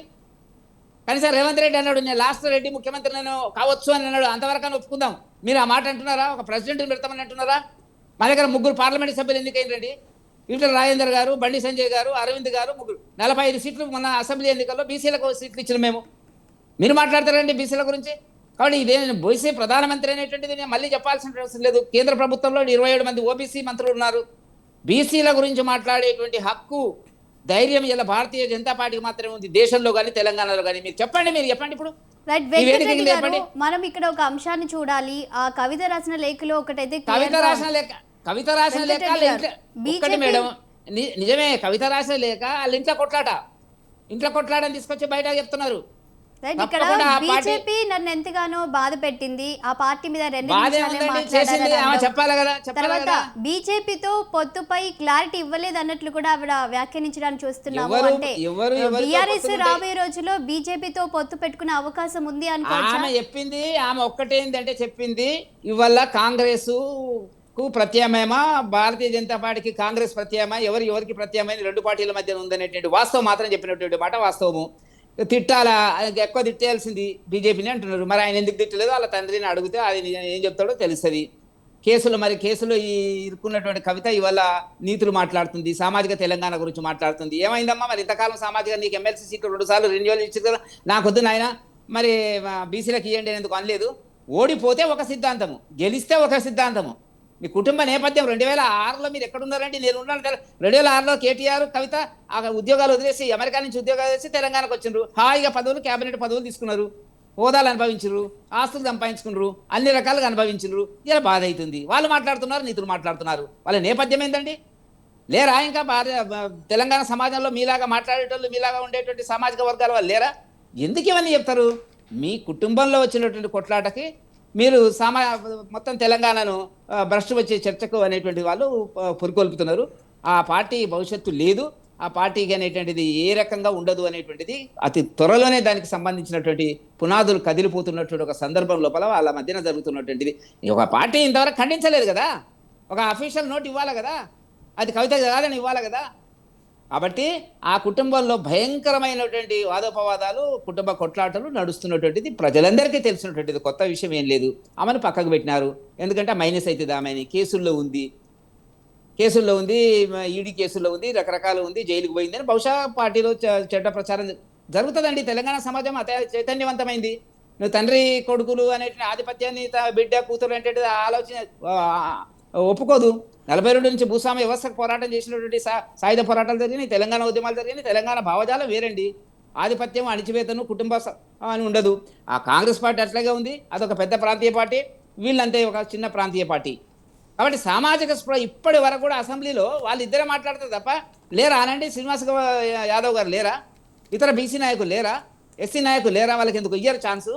కానీ సార్ రేవంత్ రెడ్డి అన్నాడు నేను లాస్ట్ రెడ్డి ముఖ్యమంత్రి నేను కావచ్చు అని అన్నాడు. అంతవరకు ఒప్పుకుందాం. మీరు ఆ మాట అంటున్నారా? ఒక ప్రెసిడెంట్ని పెడతామని అంటున్నారా? మా దగ్గర 3 పార్లమెంట్ సభ్యులు ఎన్నికైందండి. ఈటల రాజేందర్ గారు, బండి సంజయ్ గారు, అరవింద్ గారు, 45 సీట్లు మొన్న అసెంబ్లీ ఎన్నికల్లో బీసీలకు సీట్లు ఇచ్చిన మేము. మీరు మాట్లాడతారండి బీసీల గురించి? కాబట్టి ఇదే బీసీ ప్రధానమంత్రి అనేటువంటిది నేను మళ్ళీ చెప్పాల్సిన అవసరం లేదు. కేంద్ర ప్రభుత్వంలో 27 మంది ఓబీసీ మంత్రులు ఉన్నారు. బీసీల గురించి మాట్లాడేటువంటి హక్కు, ధైర్యం ఇలా భారతీయ జనతా పార్టీకి మాత్రమే ఉంది, దేశంలో కానీ తెలంగాణలో కానీ. మీరు చెప్పండి ఇప్పుడు. రైట్ వెంకటరెడ్డి గారు, మనం ఇక్కడ ఒక అంశాన్ని చూడాలి. ఆ కవిత రాసిన లేఖలో ఒకటైతే కవిత రాసిన లేఖ ఒక్కటి మేడం, నిజమే. కవిత రాసిన లేఖ వాళ్ళ ఇంట్లో కొట్లాటని తీసుకొచ్చి బయట చెప్తున్నారు. ఇక్కడ బీజేపీ నన్ను ఎంతగానో బాధ పెట్టింది. ఆ పార్టీ మీద 2 తర్వాత బీజేపీతో పొత్తుపై క్లారిటీ ఇవ్వలేదు అన్నట్లు కూడా ఆవిడ వ్యాఖ్యానించడానికి చూస్తున్నాము. అంటే బీఆర్ఎస్ రాబోయే రోజుల్లో బీజేపీతో పొత్తు పెట్టుకునే అవకాశం ఉంది అనుకోవచ్చు. ఆమె ఒక్కటేందంటే చెప్పింది ఇవాళ కాంగ్రెస్ కు ప్రత్యామ్నాయమా, భారతీయ జనతా పార్టీకి కాంగ్రెస్ ప్రత్యామ్నాయం, ఎవరికి ప్రత్యామ్నాయం 2 పార్టీల మధ్య ఉందనేటువంటి వాస్తవం మాత్రం చెప్పినటువంటి మాట వాస్తవము. తిట్టాలా, ఎక్కువ తిట్టేయాల్సింది బీజేపీని అంటున్నారు. మరి ఆయన ఎందుకు తిట్టలేదు? వాళ్ళ తండ్రిని అడిగితే అది ఏం చెప్తాడో తెలుస్తుంది. కేసులో ఈ ఇరుక్కున్నటువంటి కవిత ఇవాళ నీతులు మాట్లాడుతుంది, సామాజిక తెలంగాణ గురించి మాట్లాడుతుంది. ఏమైందమ్మా మరి ఇంతకాలం సామాజిక, నీకు ఎమ్మెల్సీ సీట్లు 2 సార్లు రెన్యువల్ ఇచ్చారు కదా, నాకొద్దు నాయన మరి బీసీలకు ఇవ్వండి ఎందుకు అనలేదు? ఓడిపోతే ఒక సిద్ధాంతము, గెలిస్తే ఒక సిద్ధాంతము. మీ కుటుంబ నేపథ్యం 2006లో మీరు ఎక్కడున్నారంటే నేను ఉన్నాను. 2006లో కేటీఆర్, కవిత ఆ ఉద్యోగాలు వదిలేసి, అమెరికా నుంచి ఉద్యోగాలు వదిలేసి తెలంగాణకు వచ్చిండ్రు. హాయిగా పదవులు, క్యాబినెట్ పదవులు తీసుకున్నారు, హోదాలు అనుభవించారు, ఆస్తులు సంపాదించుకున్నారు, అన్ని రకాలుగా అనుభవించారు. ఇలా బాధ అవుతుంది. వాళ్ళు మాట్లాడుతున్నారు, నీతులు మాట్లాడుతున్నారు. వాళ్ళ నేపథ్యం ఏంటండి? లేరా ఇంకా తెలంగాణ సమాజంలో మీలాగా మాట్లాడేటోళ్ళు, మీలాగా ఉండేటువంటి సామాజిక వర్గాల వాళ్ళు లేరా? ఎందుకు ఇవన్నీ చెప్తారు? మీ కుటుంబంలో వచ్చినటువంటి కొట్లాటకి మీరు మొత్తం తెలంగాణను భ్రష్టు వచ్చే చర్చకు అనేటువంటి వాళ్ళు పురికొల్పుతున్నారు. ఆ పార్టీ భవిష్యత్తు లేదు, ఆ పార్టీకి అనేటువంటిది ఏ రకంగా ఉండదు అనేటువంటిది అతి త్వరలోనే దానికి సంబంధించినటువంటి పునాదులు కదిలిపోతున్నటువంటి ఒక సందర్భం లోపల వాళ్ళ మధ్యన జరుగుతున్నటువంటిది. ఒక పార్టీ ఇంతవరకు ఖండించలేదు కదా, ఒక అఫీషియల్ నోట్ ఇవ్వాలి కదా, అది కవిత కాదని ఇవ్వాలి కదా. కాబట్టి ఆ కుటుంబంలో భయంకరమైనటువంటి వాదోపవాదాలు, కుటుంబ కొట్లాటలు నడుస్తున్నటువంటిది ప్రజలందరికీ తెలిసినటువంటిది, కొత్త విషయం ఏం లేదు. ఆమెను పక్కకు పెట్టినారు. ఎందుకంటే మైనస్ అవుతుంది, ఆమె కేసుల్లో ఉంది, ఈడీ కేసుల్లో ఉంది, రకరకాలు ఉంది, జైలుకు పోయింది అని బహుశా పార్టీలో చెడ్డ ప్రచారం జరుగుతుందండి. తెలంగాణ సమాజం అతి చైతన్యవంతమైంది. నువ్వు తండ్రి కొడుకులు అనే ఆధిపత్యాన్ని బిడ్డ కూతురు అంటే ఆలోచన ఒప్పుకోదు. 42 నుంచి భూస్వామ్య వ్యవస్థకు పోరాటం చేసినటువంటి సాయుధ పోరాటాలు జరిగినాయి, తెలంగాణ ఉద్యమాలు జరిగినాయి. తెలంగాణ భావజాలం వేరండి. ఆధిపత్యం, అణిచివేతను, కుటుంబ అని ఉండదు. ఆ కాంగ్రెస్ పార్టీ అట్లాగే ఉంది, అదొక పెద్ద ప్రాంతీయ పార్టీ, వీళ్ళంతే ఒక చిన్న ప్రాంతీయ పార్టీ. కాబట్టి సామాజిక స్పృహ ఇప్పటి వరకు కూడా అసెంబ్లీలో వాళ్ళిద్దరే మాట్లాడతారు తప్ప లేరా అనండి? శ్రీనివాస్ యాదవ్ గారు లేరా? ఇతర బీసీ నాయకులు లేరా? ఎస్సీ నాయకులు లేరా? వాళ్ళకి ఎందుకు ఇయ్యరు ఛాన్సు?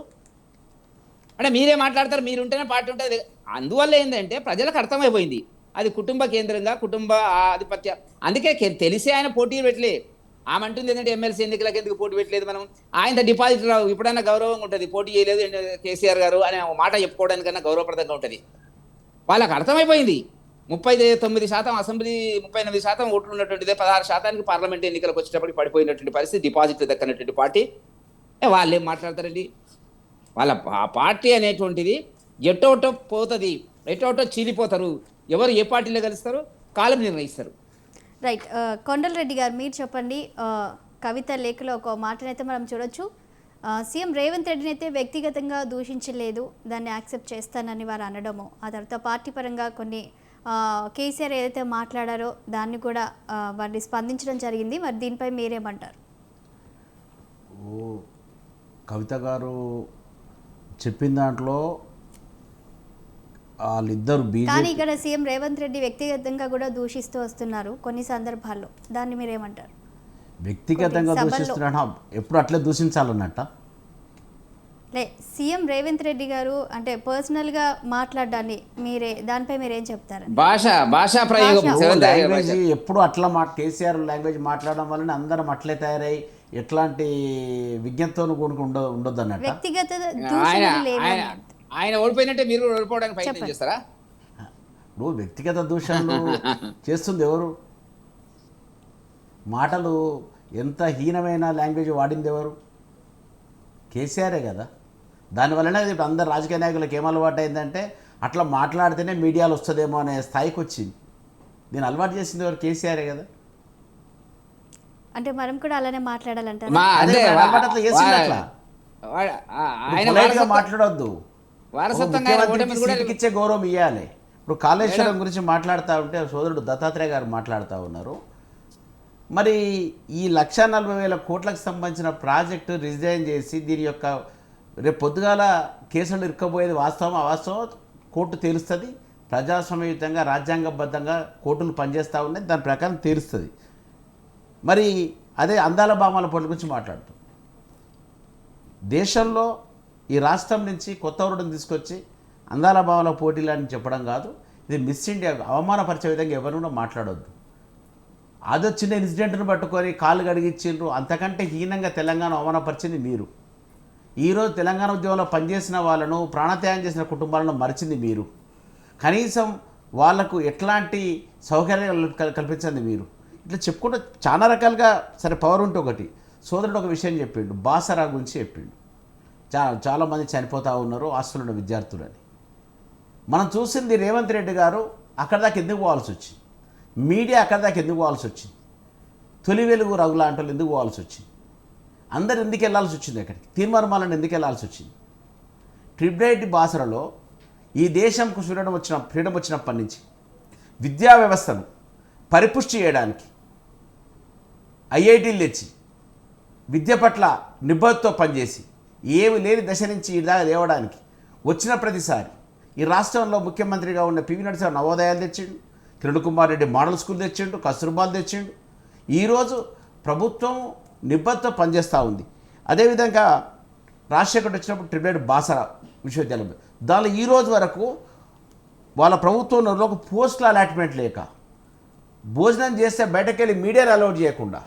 అంటే మీరే మాట్లాడతారు, మీరుంటేనే పార్టీ ఉంటుంది. అందువల్ల ఏంటంటే ప్రజలకు అర్థమైపోయింది అది కుటుంబ కేంద్రంగా, కుటుంబ ఆధిపత్య. అందుకే తెలిసి ఆయన పోటీ పెట్టలే. ఆమె అంటుంది ఏంటంటే ఎమ్మెల్సీ ఎన్నికలకు ఎందుకు పోటీ పెట్టలేదు మనం, ఆయన డిపాజిట్ రావు, ఇప్పుడైనా గౌరవంగా ఉంటుంది, పోటీ చేయలేదు కేసీఆర్ గారు అనే మాట చెప్పుకోవడానికన్నా గౌరవప్రదంగా ఉంటుంది. వాళ్ళకి అర్థమైపోయింది 39% అసెంబ్లీ 38% ఓట్లు ఉన్నటువంటిదే 16% పార్లమెంట్ ఎన్నికలకు వచ్చేటప్పటికి పడిపోయినటువంటి పరిస్థితి, డిపాజిట్లు దక్కనటువంటి పార్టీ. వాళ్ళేం మాట్లాడతారండి? వాళ్ళ పార్టీ అనేటువంటిది ఎటోటో పోతుంది, ఎటోటో చీలిపోతారు. ఎవరు ఏ పార్టీలో కలుస్తారో కాలం నిర్ణయిస్తారు. రైట్. కొండలరెడ్డి గారు మీరు చెప్పండి. కవిత లేఖలో ఒక మాటనైతే మనం చూడొచ్చు, సీఎం రేవంత్ రెడ్డిని అయితే వ్యక్తిగతంగా దూషించలేదు, దాన్ని యాక్సెప్ట్ చేస్తానని వారు అనడము, ఆ తర్వాత పార్టీ పరంగా కొన్ని కేసీఆర్ ఏదైతే మాట్లాడారో దాన్ని కూడా వారిని స్పందించడం జరిగింది. మరి దీనిపై మీరేమంటారు? కవిత గారు చెప్పిన దాంట్లో వాళ్ళిద్దరు కానీ ఇక్కడ సీఎం రేవంత్ రెడ్డి వ్యక్తిగతంగా కూడా దూషిస్తూ వస్తున్నారు కొన్ని సందర్భాల్లో, దాన్ని మీరేమంటారు? వ్యక్తిగతంగా దూషిస్తున్నా ఎప్పుడు అట్లే దూషించాలన్నట్ట? లే, సీఎం రేవంత్ రెడ్డి గారు అంటే పర్సనల్గా మాట్లాడడాన్ని దానిపై మీరేం చెప్తారు? భాషా ప్రయోగం లాంగ్వేజ్ ఎప్పుడు అట్లా కేసీఆర్ లాంగ్వేజ్ మాట్లాడడం వల్ల అందరం అట్లే తయారై ఎట్లాంటి విజ్ఞతతో ఉండొద్దు అన్నట్టు. వ్యక్తిగత ఆయన ఓడిపోయినట్టే మీరు ఓడిపోవడానికి ప్రయత్నం చేస్తారా? ఇప్పుడు వ్యక్తిగత దూషణలు చేస్తుంది ఎవరు? మాటలు ఎంత హీనమైన లాంగ్వేజ్ వాడింది ఎవరు? కేసీఆరే కదా. దానివల్లనే ఇప్పుడు అందరు రాజకీయ నాయకులకు ఏం అలవాటు అయిందంటే అట్లా మాట్లాడితేనే మీడియాలో వస్తుందేమో అనే స్థాయికి వచ్చింది. దీన్ని అలవాటు చేసింది ఎవరు? కేసీఆరే కదా. అంటే మనం కూడా అలానే మాట్లాడాలంటారు. మాట్లాడొద్దు, ఇచ్చే గౌరవం ఇవ్వాలి. ఇప్పుడు కాళేశ్వరం గురించి మాట్లాడుతూ ఉంటే సోదరుడు దత్తాత్రేయ గారు మాట్లాడుతూ ఉన్నారు. మరి ఈ 140,000 కోట్లకు సంబంధించిన ప్రాజెక్టు రిజైన్ చేసి దీని యొక్క రేపు పొద్దుగాల కేసులు ఇరుక్కపోయేది వాస్తవం అవాస్తవం కోర్టు తేలుస్తుంది. ప్రజాస్వామ్యయుతంగా రాజ్యాంగబద్ధంగా కోర్టులు పనిచేస్తూ ఉన్నాయి, దాని ప్రకారం తేలుస్తుంది. మరి అదే అందాల భామాల పోటీ గురించి మాట్లాడుతాం. దేశంలో ఈ రాష్ట్రం నుంచి కొత్త ఊరుని తీసుకొచ్చి అందాల భామాల పోటీలు అని చెప్పడం కాదు, ఇది మిస్ ఇండియా అవమానపరిచే విధంగా ఎవరు కూడా మాట్లాడొద్దు. అదో చిన్న ఇన్సిడెంట్ను పట్టుకొని కాళ్ళు గడిగిచ్చిండ్రు, అంతకంటే హీనంగా తెలంగాణ అవమానపరిచింది మీరు. ఈరోజు తెలంగాణ ఉద్యమంలో పనిచేసిన వాళ్ళను, ప్రాణత్యాగం చేసిన కుటుంబాలను మరిచింది మీరు. కనీసం వాళ్లకు ఎట్లాంటి సౌకర్యాలు కల్పించింది మీరు. ఇట్లా చెప్పుకుంటే చాలా రకాలుగా సరే పవర్ ఉంటే ఒకటి. సోదరుడు ఒక విషయం చెప్పిండు, బాసరా గురించి చెప్పిండు. చాలామంది చనిపోతూ ఉన్నారు హాస్టల్లో విద్యార్థులని. మనం చూసింది రేవంత్ రెడ్డి గారు అక్కడ దాకా ఎందుకు పోవాల్సి వచ్చింది? మీడియా అక్కడ దాకా ఎందుకు పోవాల్సి వచ్చింది? తొలి వెలుగు రఘు లాంటి వాళ్ళు ఎందుకు పోవాల్సి వచ్చింది? అందరు ఎందుకు వెళ్ళాల్సి వచ్చింది? అక్కడికి తీర్మార్మాలను ఎందుకు వెళ్ళాల్సి వచ్చింది? ట్రిబ్లైట్ బాసరలో ఈ దేశంకు ఫ్రీడమ్ వచ్చినప్పటి నుంచి విద్యా వ్యవస్థను పరిపుష్టి చేయడానికి ఐఐటీలు తెచ్చి విద్య పట్ల నిబద్ధతతో పనిచేసి ఏమి లేని దశ నుంచి ఇలాగ లేవడానికి వచ్చిన ప్రతిసారి ఈ రాష్ట్రంలో ముఖ్యమంత్రిగా ఉన్న పివి నరసింహ నవోదయాలు తెచ్చిండు, కిరణ్ కుమార్ రెడ్డి మోడల్ స్కూల్ తెచ్చిండు, కస్తూర్బాలు తెచ్చిండు. ఈరోజు ప్రభుత్వం నిబద్ధతతో పనిచేస్తూ ఉంది. అదేవిధంగా రాజశేఖర్ వచ్చినప్పుడు ట్రిబ్లైట్ బాసరా విశ్వవిద్యాలయం, దానిలో ఈరోజు వరకు వాళ్ళ ప్రభుత్వంలో ఒక పోస్టుల అలాట్మెంట్ లేక, భోజనం చేస్తే బయటకు వెళ్ళి మీడియాని అలౌట్ చేయకుండా,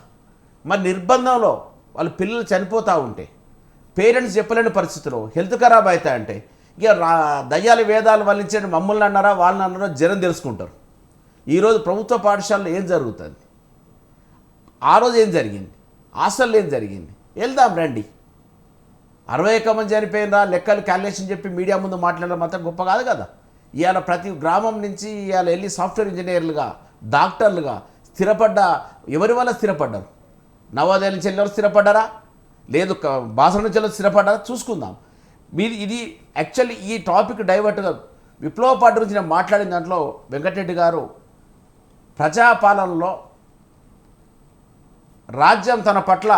మరి నిర్బంధంలో వాళ్ళ పిల్లలు చనిపోతూ ఉంటే, పేరెంట్స్ చెప్పలేని పరిస్థితిలో హెల్త్ ఖరాబ్ అవుతా అంటే ఇక దయ్యాలు వేదాలు వల్లించే మమ్మల్ని అన్నారా వాళ్ళని అన్నారో జనం తెలుసుకుంటారు. ఈరోజు ప్రభుత్వ పాఠశాలలో ఏం జరుగుతుంది, ఆ రోజు ఏం జరిగింది, హాస్టల్లో ఏం జరిగింది, వెళ్దాం రండి. 61 మంది చనిపోయినరా లెక్కలు క్యాలిక్యులేషన్ చెప్పి మీడియా ముందు మాట్లాడడం మాత్రం గొప్ప కాదు కదా. ఇవాళ ప్రతి గ్రామం నుంచి ఇవాళ వెళ్ళి సాఫ్ట్వేర్ ఇంజనీర్లుగా, డాక్టర్లుగా స్థిరపడ్డ ఎవరి వల్ల స్థిరపడ్డారు? నవోదయ నుంచి వెళ్ళి స్థిరపడ్డారా, లేదు బాసర నుంచి వెళ్ళి స్థిరపడ్డారా? చూసుకుందాం. మీరు ఇది యాక్చువల్లీ ఈ టాపిక్ డైవర్ట్గా విప్లవ పార్టీ గురించి నేను మాట్లాడిన దాంట్లో వెంకటరెడ్డి గారు ప్రజాపాలనలో రాజ్యం తన పట్ల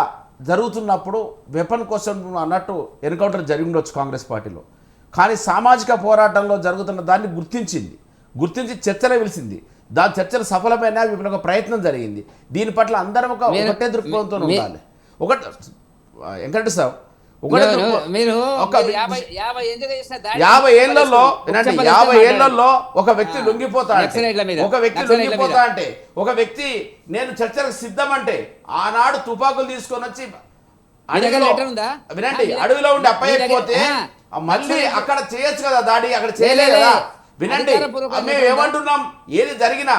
జరుగుతున్నప్పుడు వెపన్ కోసం అన్నట్టు ఎన్కౌంటర్ జరిగి ఉండొచ్చు కాంగ్రెస్ పార్టీలో, కానీ సామాజిక పోరాటంలో జరుగుతున్న దాన్ని గుర్తించి చర్చలు పిలిచింది. దాని చర్చలు సఫలమైన ఒక ప్రయత్నం జరిగింది. దీని పట్ల అందరం ఒకటే దృక్పథంతో ఉండాలి. వెంకటరెడ్డి సార్ ఒకటే No, no, మీరు ఒక 50 ఏండ్లుగా చేసిన దాడి 50 ఏళ్లలో వినండి, చెప్పలేదు, 50 ఏళ్లలో ఒక వ్యక్తి లొంగిపోతా అంటే, నక్సలైట్ల మీద, ఒక వ్యక్తి నక్సలైట్ల లొంగిపోతా మీద. అంటే, ఒక వ్యక్తి నేను చర్చలకు సిద్ధం అంటే ఆనాడు తుపాకులు తీసుకొని వచ్చి మీ దగ్గర అడవిలో- లెటర్ ఉందా? వినండి, మీ అడవిలో ఉండి దగ్గర- అప్పయ్యకపోతే మళ్ళీ నక్సలైట్లు- అక్కడ చేయొచ్చు కదా దాడి, అక్కడ చేయలే లే, లే, కదా. లే. వినండి, అధికారపూర్వకంగా మేము ఏమంటున్నాం, ఏది జరిగినా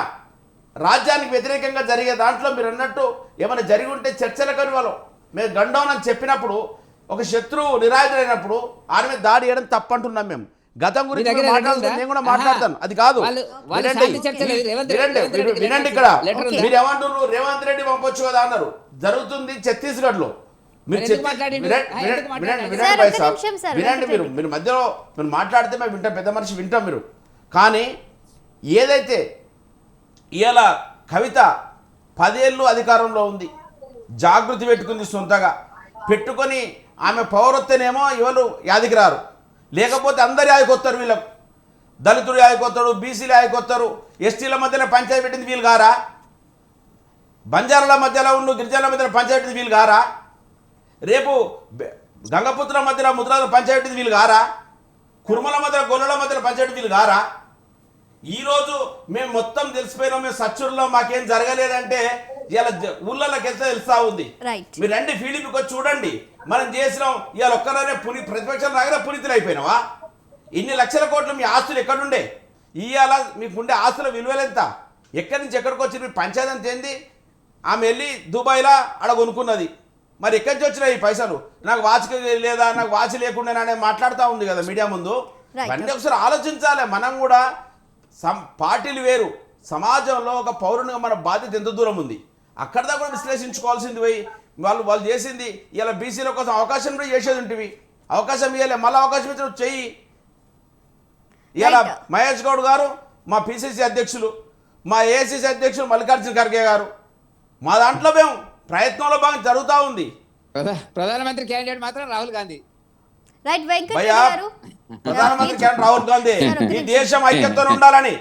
రాజ్యానికి వ్యతిరేకంగా జరిగే దాంట్లో మీరు అన్నట్టు ఏమైనా జరిగి ఉంటే చర్చలకు వాళ్ళు మేము గండోన్ అని చెప్పినప్పుడు ఒక శత్రువు నిరాయుధుడైనప్పుడు ఆయన మీద దాడి చేయడం తప్పంటున్నాం మేము. గతం గురించి దగ్గర మీరు లెటర్ మాట్లాడుతున్నారు, ఉందా? నేను కూడా మాట్లాడతాను, అది కాదు. వాళ్ళు వినండి, శాంతి చర్చలు రేవంత్ వినండి, రెడ్డి వినండి ఇక్కడ లెటర్ ఉందా? మీరు ఏమంటున్నారు, రేవంత్ రెడ్డి పంపొచ్చు కదా అన్నారు. జరుగుతుంది ఛత్తీస్గఢ్ లో. మీరు మరి ఎందుకు మాట్లాడిండు? ఎందుకు మాట్లాడాడు? సార్, భాయ్ ఒక్క సాబ్, నిమిషం సార్, వినండి, వెంకటరెడ్డి. మీరు మధ్యలో మీరు మాట్లాడితే మేము వింటాం, పెద్ద మనిషి వింటాం మీరు. కానీ ఏదైతే ఇవాళ కవిత 10 ఏళ్ళు అధికారంలో ఉంది, జాగృతి పెట్టుకుంది సొంతగా పెట్టుకొని, ఆమె పౌరత్వనేమో ఎవరు యాదికి రారు, లేకపోతే అందరు యాదికొస్తారు. వీళ్ళకు దళితుడు యాదికొస్తాడు, బీసీలు యాదికొస్తారు, ఎస్టీల మధ్యలో పంచాయతీ పెట్టింది వీళ్ళు గారా, బంజారాల మధ్యలో ఉండు గిరిజనుల మధ్యలో పంచాయతీ వీళ్ళు గారా, రేపు గంగపుత్రుల మధ్యలో ముద్రాల పంచాయతీ వీళ్ళు గారా, కుర్మల మధ్యలో గొల్లల మధ్యలో పంచాయతీ వీళ్ళు గారా. ఈరోజు మేము మొత్తం తెలిసిపోయినాం, మేము సచ్చుల్లో మాకేం జరగలేదంటే ఇలా ఊళ్ళలోకి వెళ్తే తెలుస్తా ఉంది. రైట్. మీరు రండి, ఫీల్డ్కి వచ్చి చూడండి, మనం చేసినాం. ఇవాళ ఒక్కరోనే ప్రతిపక్షం రాగానే పునీతులు అయిపోయినావా? ఇన్ని లక్షల కోట్లు మీ ఆస్తులు ఎక్కడుండే? ఇవాళ మీకుండే ఆస్తుల విలువలెంత? ఎక్కడి నుంచి ఎక్కడికి వచ్చి మీ పంచాయతీ అంత ఏంది? ఆమె వెళ్ళి దుబాయ్లో ఆడ కొనుక్కున్నది, మరి ఎక్కడి నుంచి వచ్చినాయి ఈ పైసలు? నాకు వాచ్ లేదా, నాకు వాచ్ లేకుండా అనేది మాట్లాడుతూ ఉంది కదా మీడియా ముందు. Right. ఇవన్నీ ఒకసారి ఆలోచించాలి. మనం కూడా పార్టీలు వేరు, సమాజంలో ఒక పౌరునిగా మన బాధ్యత ఎంత దూరం ఉంది అక్కడ దాకా కూడా విశ్లేషించుకోవాల్సింది పోయి వాళ్ళు చేసింది. ఇలా బీసీల కోసం అవకాశం కూడా చేసేది ఉంటుంది, అవకాశం ఇవ్వలే, మళ్ళీ అవకాశం ఇచ్చిన చెయ్యి. ఇలా Right. మహేష్ గౌడ్ గారు మా పిసిసి అధ్యక్షులు, మా ఏఐసిసి అధ్యక్షులు మల్లికార్జున ఖర్గే గారు, మా దాంట్లో మేము ప్రయత్నంలో భాగం జరుగుతూ ఉంది. ప్రధానమంత్రి క్యాండిడేట్ మాత్రం రాహుల్ గాంధీ. రైట్, వెంకటరెడ్డి భయ్యా, గారు. ప్రధానమంత్రి క్యాండిడేట్ రాహుల్ గాంధీ ఈ దేశం ఐక్యతతో ఉండాలని,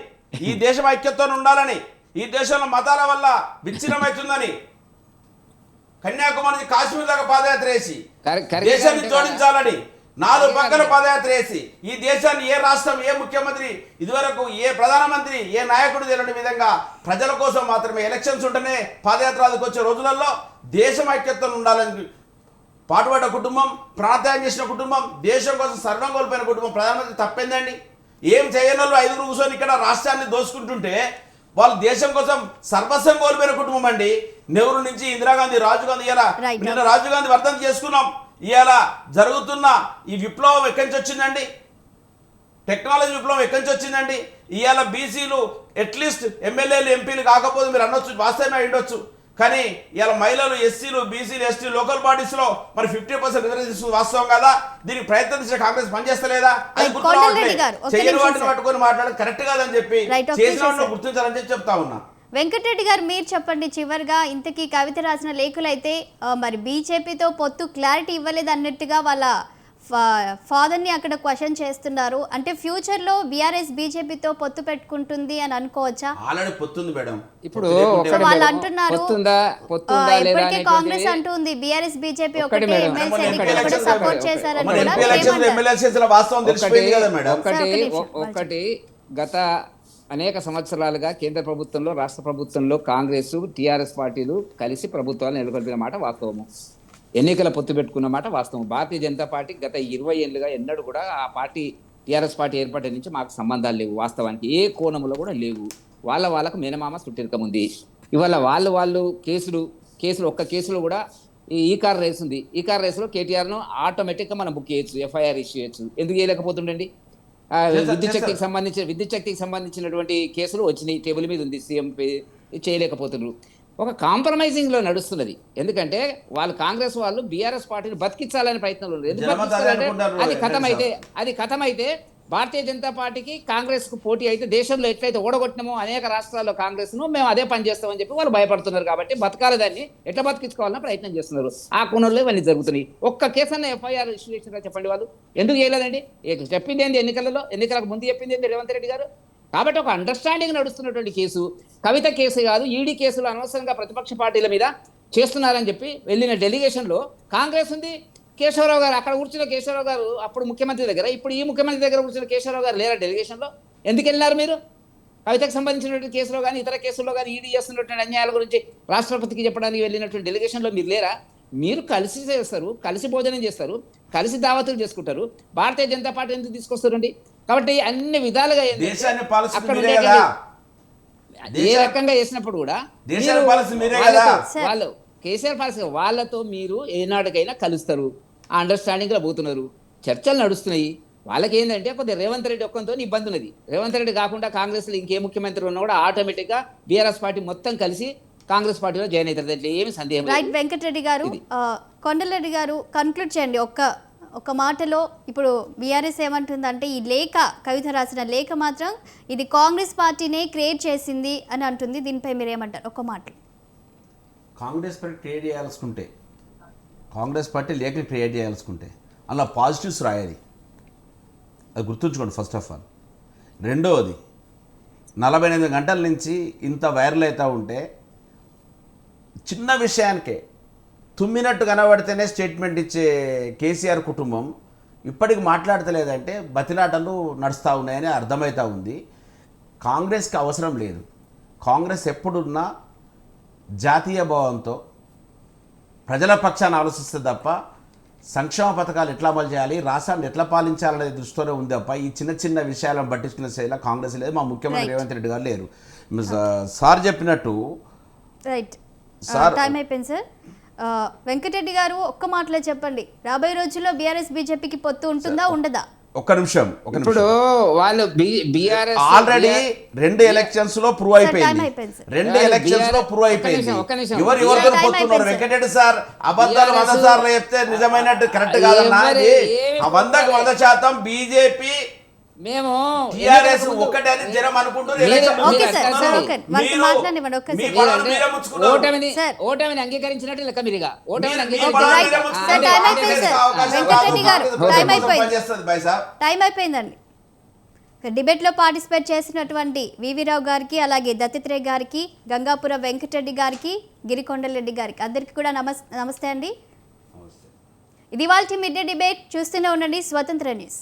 ఈ దేశం ఐక్యతతో ఉండాలని, ఈ దేశంలో మతాల వల్ల విచ్ఛిన్నమవుతుందని కన్యాకుమారి నుంచి కాశ్మీర్ దాకా పాదయాత్ర వేసి దేశాన్ని జోడించాలని 4 పక్కన పాదయాత్ర వేసి ఈ దేశాన్ని ఏ రాష్ట్రం, ఏ ముఖ్యమంత్రి ఇదివరకు, ఏ ప్రధానమంత్రి, ఏ నాయకుడు తెలియని విధంగా ప్రజల కోసం మాత్రమే ఎలక్షన్స్ ఉంటేనే పాదయాత్రలకు వచ్చే రోజులలో దేశం ఐక్యతతో ఉండాలని పాటుపడ్డ కుటుంబం, ప్రాణత్యాగం చేసిన కుటుంబం, దేశం కోసం సర్వం కోల్పోయిన కుటుంబం. ప్రధానమంత్రి తప్పేందండి? ఏం చేయని వాళ్ళు 5 కూర్చొని ఇక్కడ రాష్ట్రాన్ని దోచుకుంటుంటే వాళ్ళు దేశం కోసం సర్వస్వం కోల్పోయిన కుటుంబం అండి. నెహ్రూ నుంచి ఇందిరాగాంధీ, రాజీవ్ గాంధీ, ఇలా Right. నిన్న రాజీవ్ గాంధీ వర్ధంతి చేసుకున్నాం. ఇవాళ జరుగుతున్న ఈ విప్లవం ఎక్కడి నుంచి వచ్చిందండి? టెక్నాలజీ విప్లవం ఎక్కడి నుంచి వచ్చిందండి? ఇవాళ బీసీలు అట్లీస్ట్ ఎమ్మెల్యేలు, ఎంపీలు కాకపోతే మీరు అనొచ్చు, వాస్తవమే ఉండొచ్చు, కానీ ఇలా మహిళలు, ఎస్సీలు, బీసీలు, ఎస్టీ లోకల్ బాడీస్లో మరి 50% రిజర్వేషన్ వాస్తవం కదా? దీనికి ప్రయత్నించిన కాంగ్రెస్ పనిచేస్తలేదా? అది Right, కొండలరెడ్డి గారు, ఒక్క చెయ్యని నిమిషం వాటిని సార్. పట్టుకొని మాట్లాడడం కరెక్ట్ కాదని చెప్పి Right, ఒక్క చేసిన నిమిషం వాళ్ళు సార్. గుర్తించాలని చెప్పి చెప్తా ఉన్నా. వెంకటరెడ్డి గారు, మీరు చెప్పండి చివరిగా. ఇంతకీ కవిత రాసిన లేఖలైతే మరి బీజేపీతో పొత్తు క్లారిటీ ఇవ్వలేదు అన్నట్టుగా వాళ్ళ ఫాదర్ని అక్కడ క్వశ్చన్ చేస్తున్నారు. అంటే ఫ్యూచర్లో బీఆర్ఎస్ బీజేపీతో పొత్తు పెట్టుకుంటుంది అని అనుకోవచ్చా? ఆల్రెడీ పొత్తుంది మేడం. ఇప్పుడు సో వాళ్ళు అంటున్నారు పొత్తుందా లేదా ఇప్పటికే అనేటువంటిది- కాంగ్రెస్ అంటుంది బీఆర్ఎస్ బీజేపీ ఒక్కటి ఒకటే మేడం. ఎమ్మెల్సీ మన ఎన్నికలు కూడా ఎలక్షన్స్ సపోర్ట్ ఒకటి. చేశారని మన కూడా ఎంపీ ఎలక్షన్స్, ఏమంటారు? ఎమ్మెల్యే ఎలక్షన్స్ వాస్తవం తెలిసిపోయింది కదా మేడం. సార్, ఒక నిమిషం. ఒకటి గత అనేక సంవత్సరాలుగా కేంద్ర ప్రభుత్వంలో, రాష్ట్ర ప్రభుత్వంలో కాంగ్రెస్, టీఆర్ఎస్ పార్టీలు కలిసి ప్రభుత్వాలు నెలకొల్పిన మాట వాస్తవము. ఎన్నికల పొత్తు పెట్టుకున్న మాట వాస్తవం. భారతీయ జనతా పార్టీ గత 20 ఏళ్ళుగా ఎన్నడూ కూడా ఆ పార్టీ, టీఆర్ఎస్ పార్టీ ఏర్పడే నుంచి మాకు సంబంధాలు లేవు. వాస్తవానికి ఏ కోణంలో కూడా లేవు. వాళ్ళకు మేనమామ సుట్టిరకం ఉంది. ఇవాళ వాళ్ళు కేసులు ఒక్క కేసులో కూడా ఈ కార్ రేస్ ఉంది. ఈ కార్ రేసులో కేటీఆర్ను ఆటోమేటిక్గా మనం బుక్ చేయొచ్చు, ఎఫ్ఐఆర్ ఇష్యూ చేయొచ్చు. ఎందుకు చేయలేకపోతుండండి? విద్యుత్ శక్తికి సంబంధించినటువంటి కేసులు వచ్చినాయి, టేబుల్ మీద ఉంది, సీఎం చేయలేకపోతున్నారు. ఒక కాంప్రమైజింగ్ లో నడుస్తున్నది. ఎందుకంటే వాళ్ళు కాంగ్రెస్ వాళ్ళు బీఆర్ఎస్ పార్టీని బతికించాలని ప్రయత్నంలో ఉన్నారు. ఎందుకు బతికించాలంటే అది కథమైతే భారతీయ జనతా పార్టీకి కాంగ్రెస్ కు పోటీ అయితే దేశంలో ఎట్లయితే ఓడగొట్టినామో అనేక రాష్ట్రాల్లో కాంగ్రెస్ ను మేము అదే పని చేస్తామని చెప్పి వాళ్ళు భయపడుతున్నారు. కాబట్టి బతకాలి, దాన్ని ఎట్లా బతికించుకోవాలని ప్రయత్నం చేస్తున్నారు. ఆ కోణంలో ఇవన్నీ జరుగుతున్నాయి. ఒక్క కేసు అన్న ఎఫ్ఐఆర్ ఇష్యూ చేసినా చెప్పండి, వాళ్ళు ఎందుకు చేయలేదండి? చెప్పింది ఏంది ఎన్నికలకు ముందు చెప్పింది ఏంది రేవంత్ రెడ్డి గారు? కాబట్టి ఒక అండర్స్టాండింగ్ నడుస్తున్నటువంటి కేసు కవిత కేసు కాదు. ఈడీ కేసులు అనవసరంగా ప్రతిపక్ష పార్టీల మీద చేస్తున్నారని చెప్పి వెళ్ళిన డెలిగేషన్లో కాంగ్రెస్ ఉంది, కేశవరావు గారు అక్కడ కూర్చున్న కేశవరావు గారు అప్పుడు ముఖ్యమంత్రి దగ్గర, ఇప్పుడు ఈ ముఖ్యమంత్రి దగ్గర కూర్చున్న కేశవరావు గారు లేరా డెలిగేషన్లో? ఎందుకు వెళ్ళినారు మీరు? కవితకు సంబంధించినటువంటి కేసులో కానీ ఇతర కేసుల్లో కానీ ఈడీ చేస్తున్నటువంటి అన్యాయాల గురించి రాష్ట్రపతికి చెప్పడానికి వెళ్ళినటువంటి డెలిగేషన్లో మీరు లేరా? మీరు కలిసి చేస్తారు, కలిసి భోజనం చేస్తారు, కలిసి దావతులు చేసుకుంటారు. భారతీయ జనతా పార్టీ ఎందుకు తీసుకొస్తారండి? కాబట్టి అన్ని విధాలుగా దేశాన్ని పాలసీ అక్కడ మీరే కదా. ఏ రకంగా చేసినప్పుడు కూడా దేశాల మీరు పాలసీ మీరే కదా. వాళ్ళు కేసీఆర్ పాలసీ వాళ్ళతో మీరు ఏనాటికైనా కలుస్తారు, ఆ అండర్స్టాండింగ్లో పోతున్నారు, చర్చలు నడుస్తున్నాయి. వాళ్ళకి ఏంటంటే కొద్దిగా రేవంత్ రెడ్డి ఒక్కంతో ఇబ్బంది ఉన్నది. రేవంత్ రెడ్డి కాకుండా కాంగ్రెస్లో ఇంకే ముఖ్యమంత్రి ఉన్నా కూడా ఆటోమేటిక్గా బీఆర్ఎస్ పార్టీ మొత్తం కలిసి కాంగ్రెస్ పార్టీలో జాయిన్ అవుతుంది. దాంట్లో ఏమి సందేహం లేదు. రైట్ వెంకటరెడ్డి గారు, కొండలరెడ్డి గారు కన్క్లూడ్ చేయండి ఒక్క మాటలో. ఇప్పుడు బీఆర్ఎస్ ఏమంటుందంటే ఈ లేఖ, కవిత రాసిన లేఖ మాత్రం ఇది కాంగ్రెస్ పార్టీనే క్రియేట్ చేసింది అని అంటుంది. దీనిపై మీరు ఏమంటారు ఒక్క మాట? కాంగ్రెస్ పార్టీ క్రియేట్ చేయాల్సుకుంటే, కాంగ్రెస్ పార్టీ లేఖలు క్రియేట్ చేయాల్సుకుంటే అలా పాజిటివ్స్ రాయాలి. అది గుర్తుంచుకోండి ఫస్ట్ ఆఫ్ ఆల్. రెండవది, 48 గంటల నుంచి ఇంత వైరల్ అవుతూ ఉంటే చిన్న విషయానికే తుమ్మినట్టు కనబడితేనే స్టేట్మెంట్ ఇచ్చే కేసీఆర్ కుటుంబం ఇప్పటికి మాట్లాడతలేదంటే బతిలాటలు నడుస్తూ ఉన్నాయని అర్థమవుతూ ఉంది. కాంగ్రెస్కి అవసరం లేదు. కాంగ్రెస్ ఎప్పుడున్నా జాతీయ భావంతో ప్రజల పక్షాన్ని ఆలోచిస్తే తప్ప సంక్షేమ పథకాలు ఎట్లా అమలు చేయాలి, రాష్ట్రాన్ని ఎట్లా పాలించాలనే దృష్టితోనే ఉంది తప్ప ఈ చిన్న చిన్న విషయాలను పట్టించుకునే శైలి కాంగ్రెస్ లేదు. మా ముఖ్యమంత్రి రేవంత్ రెడ్డి గారు లేరు. సార్ చెప్పినట్టు రైట్, సార్ టైం అయిపోయింది సార్. వెంకటరెడ్డి గారు ఒక్క మాటలో చెప్పండి, రాబోయే రోజుల్లో బీఆర్ఎస్ బీజేపీకి పొత్తు ఉంటుందా ఉండదా? ఒక్క నిమిషం. ఇప్పుడు వాళ్ళు బీఆర్ఎస్ ఆల్రెడీ 2 ఎలక్షన్స్ లో ప్రూవ్ అయిపోయింది. 2 ఎలక్షన్స్ లో ప్రూవ్ అయిపోయింది. ఎవరితో పొత్తున్నారు? వెంకటరెడ్డి సార్ అబద్ధాలు 100 సార్లు చెప్తే నిజమైనట్టు కరెక్ట్ కాదన్నా. 100కు 100% బీజేపీ మేము టిఆర్ఎస్ ఒకటని జనం అనుకుంటున్నారు. ఓటమిని అంగీకరించినట్టు లెక్క. మీరుగా ఓటమిని టైం అయిపోయిందండి. డిబేట్లో పార్టిసిపేట్ చేసినటువంటి వివి రావు గారికి, అలాగే దత్తాత్రేయ గారికి, గంగాపురం వెంకటరెడ్డి గారికి, గిరికొండలరెడ్డి గారికి అందరికీ కూడా నమస్తే అండి. ఇది వాళ్ళ మిడ్ డే డిబేట్. చూస్తూనే ఉండండి స్వతంత్ర న్యూస్.